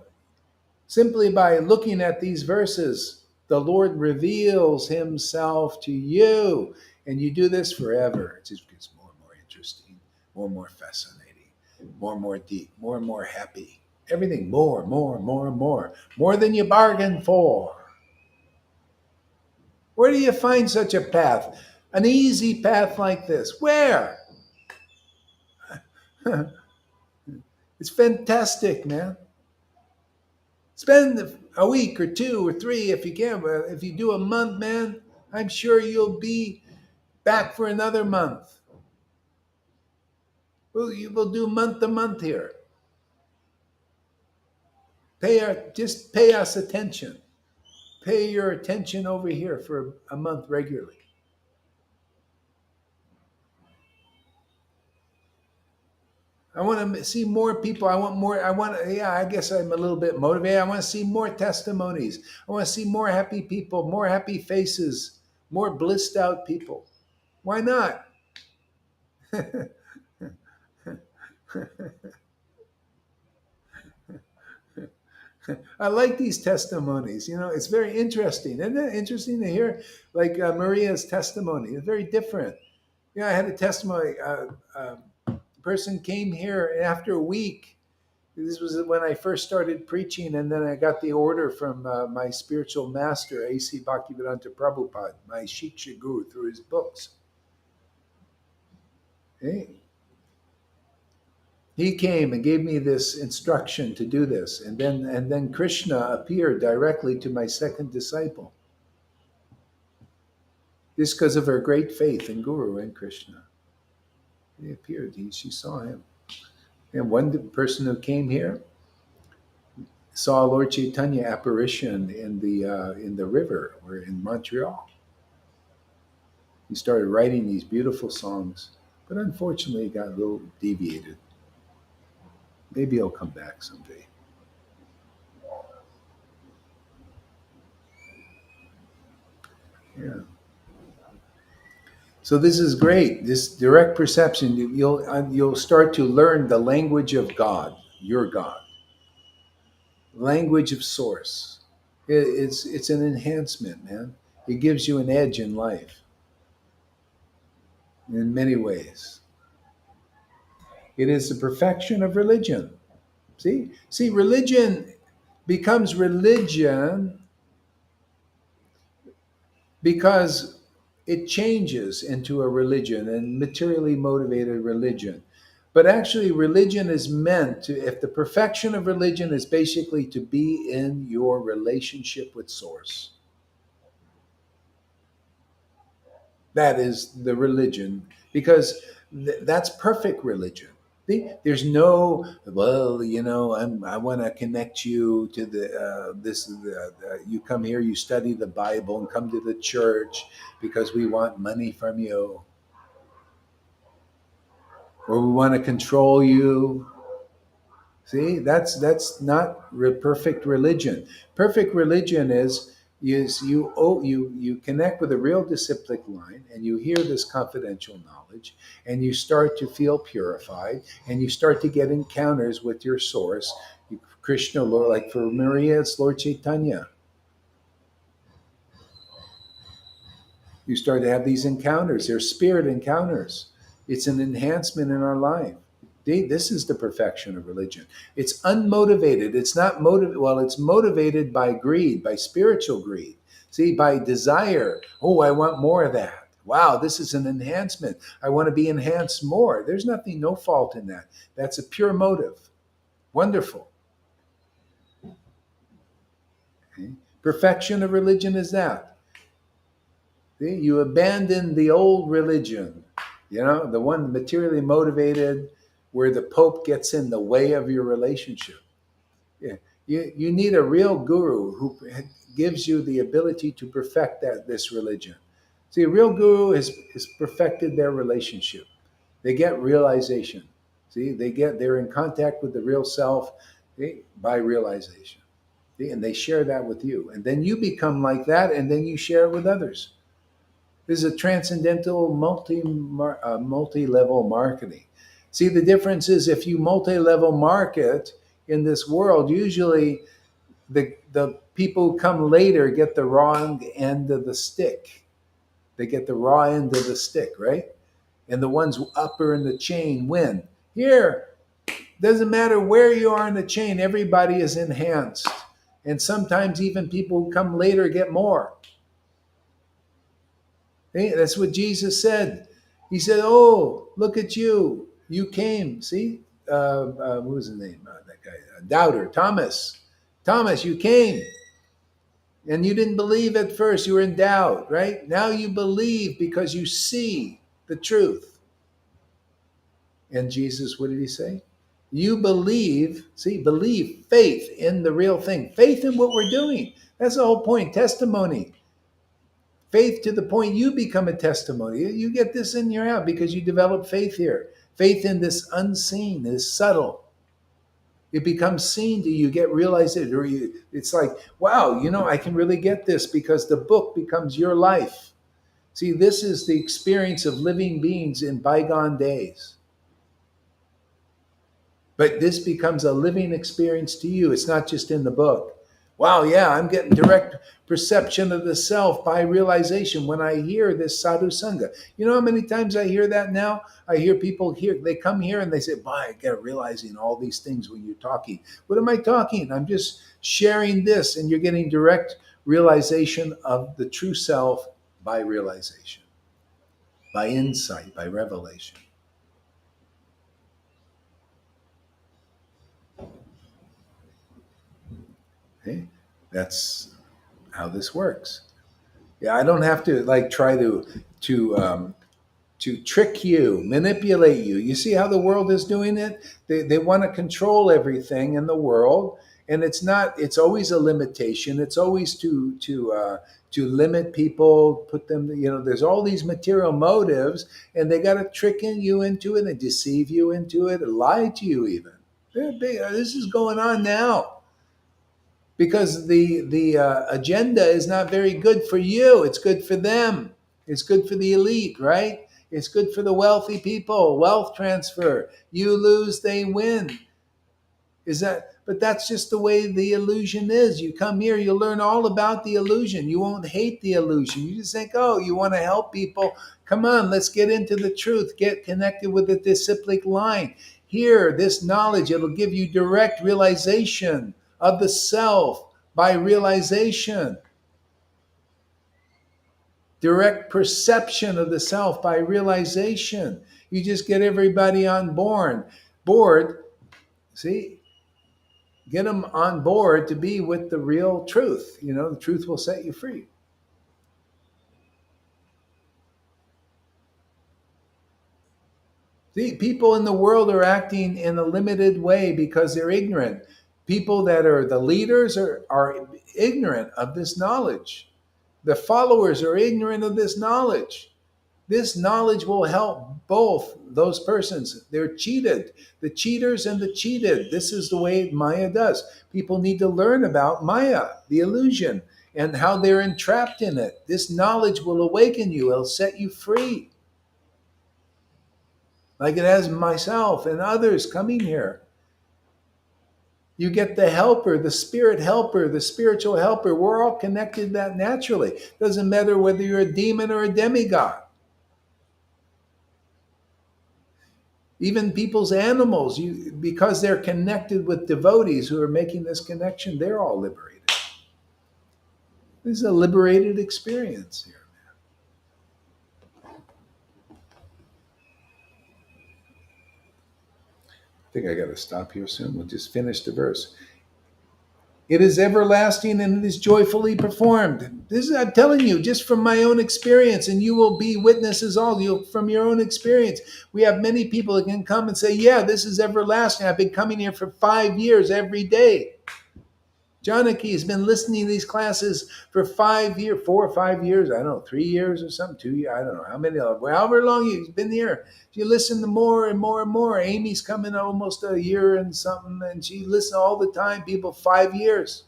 simply by looking at these verses, the Lord reveals Himself to you. And you do this forever. It just gets more and more interesting, more and more fascinating, more and more deep, more and more happy. Everything more, more than you bargained for. Where do you find such a path? An easy path like this? Where? It's fantastic, man. Spend a week or 2 or 3 if you can. But if you do a month, man, I'm sure you'll be back for another month. Well, you will do month to month here. Just pay us attention. Pay your attention over here for a month regularly. I want to see more people. I guess I'm a little bit motivated. I want to see more testimonies. I want to see more happy people, more happy faces, more blissed out people. Why not? I like these testimonies. It's very interesting. Isn't it interesting to hear like Maria's testimony? It's very different. I had a testimony. A person came here and after a week. This was when I first started preaching, and then I got the order from my spiritual master, A.C. Bhaktivedanta Prabhupada, my Shiksha Guru, through his books. Hey. He came and gave me this instruction to do this, and then Krishna appeared directly to my second disciple. Just because of her great faith in Guru and Krishna. He appeared. She saw him. And one person who came here saw Lord Caitanya apparition in the river, or in Montreal. He started writing these beautiful songs, but unfortunately he got a little deviated. Maybe he'll come back someday. Yeah. So this is great. This direct perception, you'll start to learn the language of God, your God, language of Source. It's an enhancement, man. It gives you an edge in life, in many ways. It is the perfection of religion. See, religion becomes religion because it changes into a religion and materially motivated religion. But actually, religion is meant to, if the perfection of religion is basically to be in your relationship with Source, that is the religion, because that's perfect religion. There's no, well, I want to connect you to you come here, you study the Bible and come to the church because we want money from you, or we want to control you. See, that's not perfect religion. Perfect religion is you connect with a real disciplic line, and you hear this confidential knowledge, and you start to feel purified, and you start to get encounters with your source. Krishna, Lord, like for Maria, it's Lord Caitanya. You start to have these encounters. They're spirit encounters. It's an enhancement in our life. This is the perfection of religion. It's unmotivated. It's not motivated. Well, it's motivated by greed, by spiritual greed. See, by desire. Oh, I want more of that. Wow, this is an enhancement. I want to be enhanced more. There's nothing, no fault in that. That's a pure motive. Wonderful. Okay. Perfection of religion is that. See, you abandon the old religion, the one materially motivated, where the Pope gets in the way of your relationship. Yeah. You need a real guru who gives you the ability to perfect this religion. See, a real guru has perfected their relationship. They get realization. See, they're in contact with the real self, by realization. See, and they share that with you. And then you become like that, and then you share it with others. This is a transcendental multi-level marketing. See, the difference is if you multi-level market in this world, usually the people who come later get the wrong end of the stick. They get the raw end of the stick, right? And the ones upper in the chain win. Here, doesn't matter where you are in the chain, everybody is enhanced. And sometimes even people who come later get more. Hey, that's what Jesus said. He said, "Oh, look at you! You came. See, what was his name? That guy, Doubter, Thomas. Thomas, you came, and you didn't believe at first. You were in doubt, right? Now you believe because you see the truth." And Jesus, what did he say? You believe. See, believe, faith in the real thing, faith in what we're doing. That's the whole point. Testimony. Faith to the point you become a testimony. You get this in your heart because you develop faith here. Faith in this unseen, this subtle. It becomes seen to you. You get realized it, or it's like, wow, I can really get this because the book becomes your life. See, this is the experience of living beings in bygone days. But this becomes a living experience to you. It's not just in the book. Wow, yeah, I'm getting direct perception of the self by realization when I hear this sadhu sangha. You know how many times I hear that now? I hear people here, they come here and they say, "Boy, I get realizing all these things when you're talking." What am I talking? I'm just sharing this, and you're getting direct realization of the true self by realization, by insight, by revelation. Okay? That's how this works. Yeah, I don't have to like try to trick you, manipulate you. You see how the world is doing it? They want to control everything in the world, and it's not. It's always a limitation. It's always to limit people, put them. There's all these material motives, and they got to trick you into it and deceive you into it and lie to you even. This is going on now because the agenda is not very good for you. It's good for them. It's good for the elite, right? It's good for the wealthy people. Wealth transfer. You lose, they win. But that's just the way the illusion is. You come here, you learn all about the illusion. You won't hate the illusion. You just think, oh, you want to help people. Come on, let's get into the truth. Get connected with the disciplic line. Here, this knowledge, it'll give you direct realization of the self by realization. Direct perception of the self by realization. You just get everybody on board. See, get them on board to be with the real truth. The truth will set you free. See, people in the world are acting in a limited way because they're ignorant. People that are the leaders are ignorant of this knowledge. The followers are ignorant of this knowledge. This knowledge will help both those persons. They're cheated, the cheaters and the cheated. This is the way Maya does. People need to learn about Maya, the illusion, and how they're entrapped in it. This knowledge will awaken you, it'll set you free. Like it has myself and others coming here. You get the helper, the spirit helper, the spiritual helper. We're all connected to that naturally. Doesn't matter whether you're a demon or a demigod. Even people's animals, because they're connected with devotees who are making this connection, they're all liberated. This is a liberated experience here. I think I got to stop here soon. We'll just finish the verse. It is everlasting and it is joyfully performed. This is, I'm telling you, just from my own experience, and you will be witnesses all you from your own experience. We have many people that can come and say, yeah, this is everlasting. I've been coming here for 5 years every day. Janaki has been listening to these classes for 5 years, 4 or 5 years, I don't know, 3 years or something, 2 years, I don't know how many, however long you've been here. You listen to more and more and more. Amy's coming almost a year and something, and she listens all the time, people, 5 years.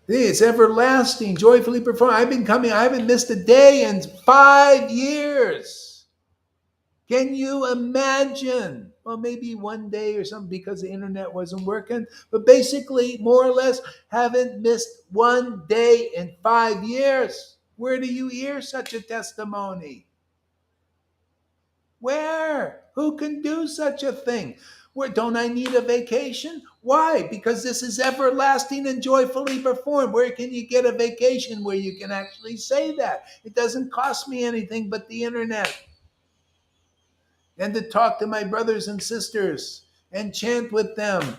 It's everlasting, joyfully performed. I've been coming, I haven't missed a day in 5 years. Can you imagine? Well, maybe one day or something because the internet wasn't working. But basically, more or less, haven't missed one day in 5 years. Where do you hear such a testimony? Where? Who can do such a thing? Where don't I need a vacation? Why? Because this is everlasting and joyfully performed. Where can you get a vacation where you can actually say that? It doesn't cost me anything but the internet. And to talk to my brothers and sisters and chant with them.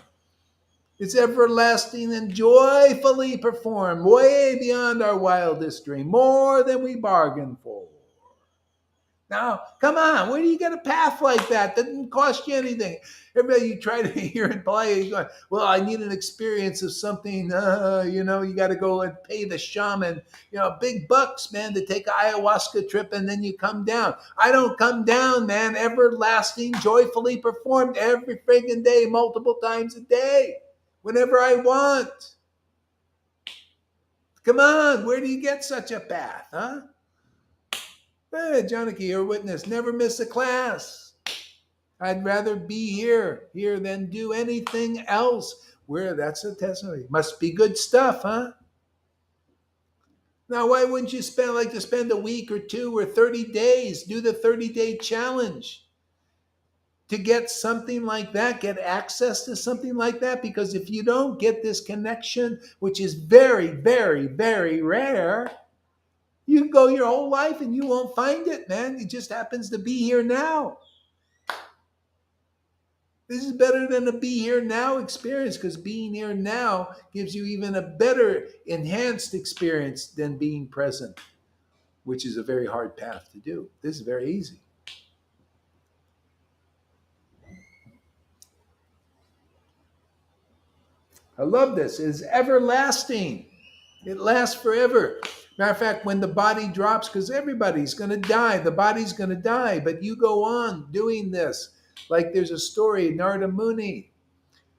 It's everlasting and joyfully performed, way beyond our wildest dream, more than we bargained for. Now, come on, where do you get a path like that? Doesn't cost you anything. Everybody you try to hear and play, you're going, well, I need an experience of something, you got to go and pay the shaman, big bucks, man, to take an ayahuasca trip and then you come down. I don't come down, man, everlasting, joyfully performed every friggin' day, multiple times a day, whenever I want. Come on, where do you get such a path, huh? Hey, Janaki, your witness, never miss a class. I'd rather be here than do anything else. Where that's a testimony. Must be good stuff, huh? Now, why wouldn't you like to spend a week or 2 or 30 days? Do the 30-day challenge to get something like that, get access to something like that. Because if you don't get this connection, which is very, very, very rare, you can go your whole life and you won't find it, man. It just happens to be here now. This is better than a be here now experience because being here now gives you even a better enhanced experience than being present, which is a very hard path to do. This is very easy. I love this. It is everlasting. It lasts forever. Matter of fact, when the body drops, because everybody's going to die, the body's going to die, but you go on doing this. Like there's a story, Narada Muni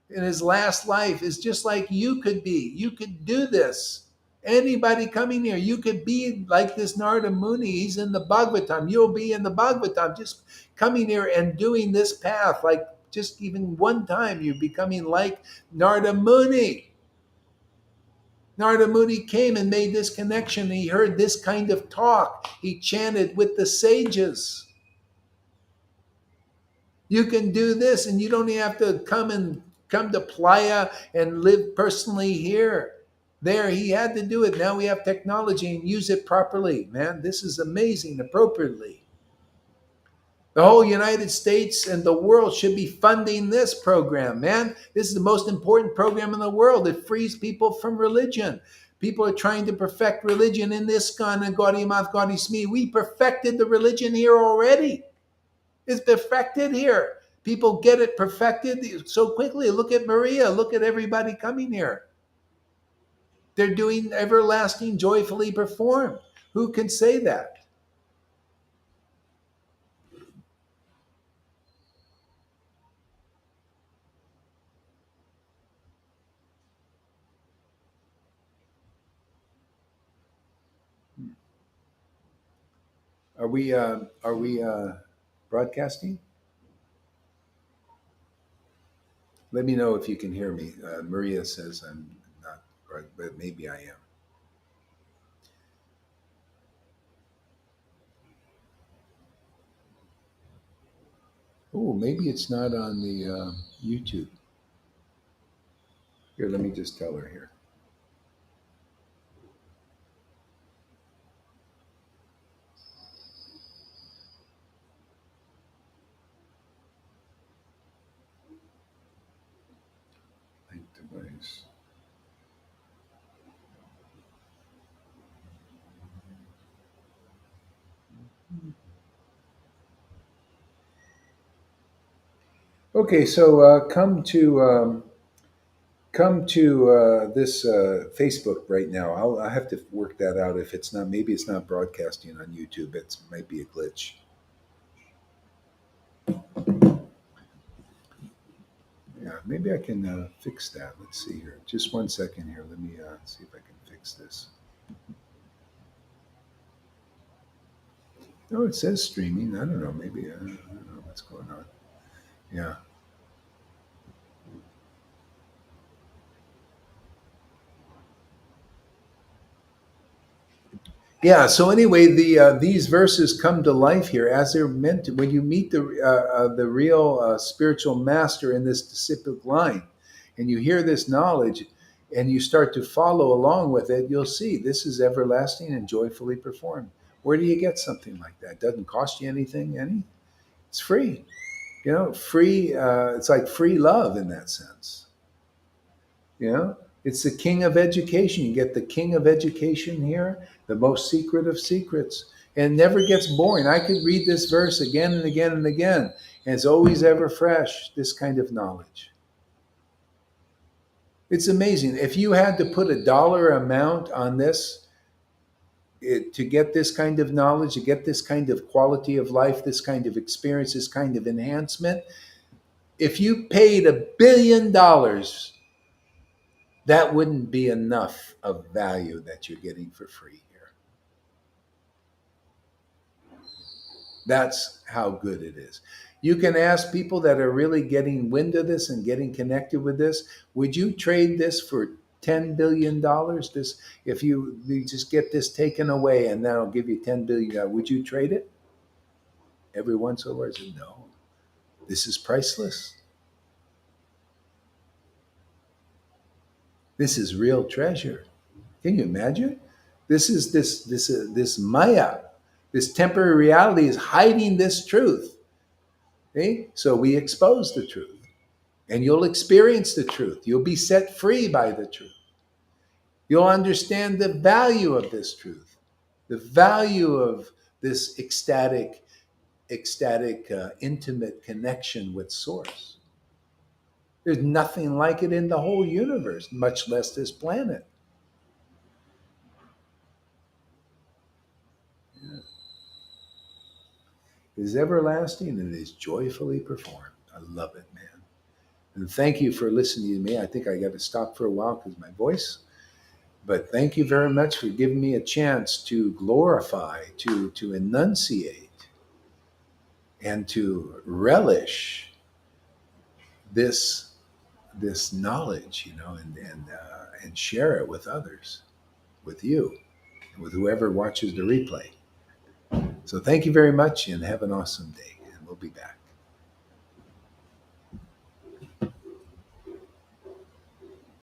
in his last life is just like you could be. You could do this. Anybody coming here, you could be like this Narada Muni. He's in the Bhagavatam. You'll be in the Bhagavatam. Just coming here and doing this path, like just even one time, you're becoming like Narada Muni. Narada Muni came and made this connection. He heard this kind of talk. He chanted with the sages. You can do this, and you don't even have to come to Playa and live personally here. There, he had to do it. Now we have technology and use it properly. Man, this is amazing, appropriately. The whole United States and the world should be funding this program, man. This is the most important program in the world. It frees people from religion. People are trying to perfect religion in this ISKCON and Gaudiya Math Gaudiya Smee. We perfected the religion here already. It's perfected here. People get it perfected so quickly. Look at Maria. Look at everybody coming here. They're doing everlasting, joyfully performed. Who can say that? Are we broadcasting? Let me know if you can hear me. Maria says I'm not, but maybe I am. Oh, maybe it's not on the YouTube. Here, let me just tell her here. Link device. Okay, so come to this Facebook right now. I have to work that out. If it's not, maybe it's not broadcasting on YouTube. It might be a glitch. Yeah, maybe I can fix that. Let's see here. Just 1 second here. Let me see if I can fix this. Oh, it says streaming. I don't know. Maybe I don't know what's going on. Yeah. Yeah. So anyway, these verses come to life here as they're meant to. When you meet the real spiritual master in this disciplic line, and you hear this knowledge, and you start to follow along with it, you'll see this is everlasting and joyfully performed. Where do you get something like that? It doesn't cost you anything. It's free. Free. It's like free love in that sense. You know, it's the king of education. You get the king of education here, the most secret of secrets, and it never gets boring. I could read this verse again and again and again, and it's always ever fresh, this kind of knowledge. It's amazing. If you had to put a dollar amount on this, to get this kind of knowledge, to get this kind of quality of life, this kind of experience, this kind of enhancement, if you paid $1 billion, that wouldn't be enough of value that you're getting for free here. That's how good it is. You can ask people that are really getting wind of this and getting connected with this, would you trade this for $10 billion? This, if you just get this taken away and that'll give you $10 billion, would you trade it? Everyone so far said no. This is priceless. This is real treasure. Can you imagine? This Maya, this temporary reality is hiding this truth. Okay? So we expose the truth, and you'll experience the truth. You'll be set free by the truth. You'll understand the value of this truth, the value of this ecstatic, intimate connection with Source. There's nothing like it in the whole universe, much less this planet. Yeah. It is everlasting and it is joyfully performed. I love it, man. And thank you for listening to me. I think I got to stop for a while because of my voice. But thank you very much for giving me a chance to glorify, to enunciate, and to relish this knowledge, and share it with others, with you, with whoever watches the replay. So thank you very much and have an awesome day. And we'll be back.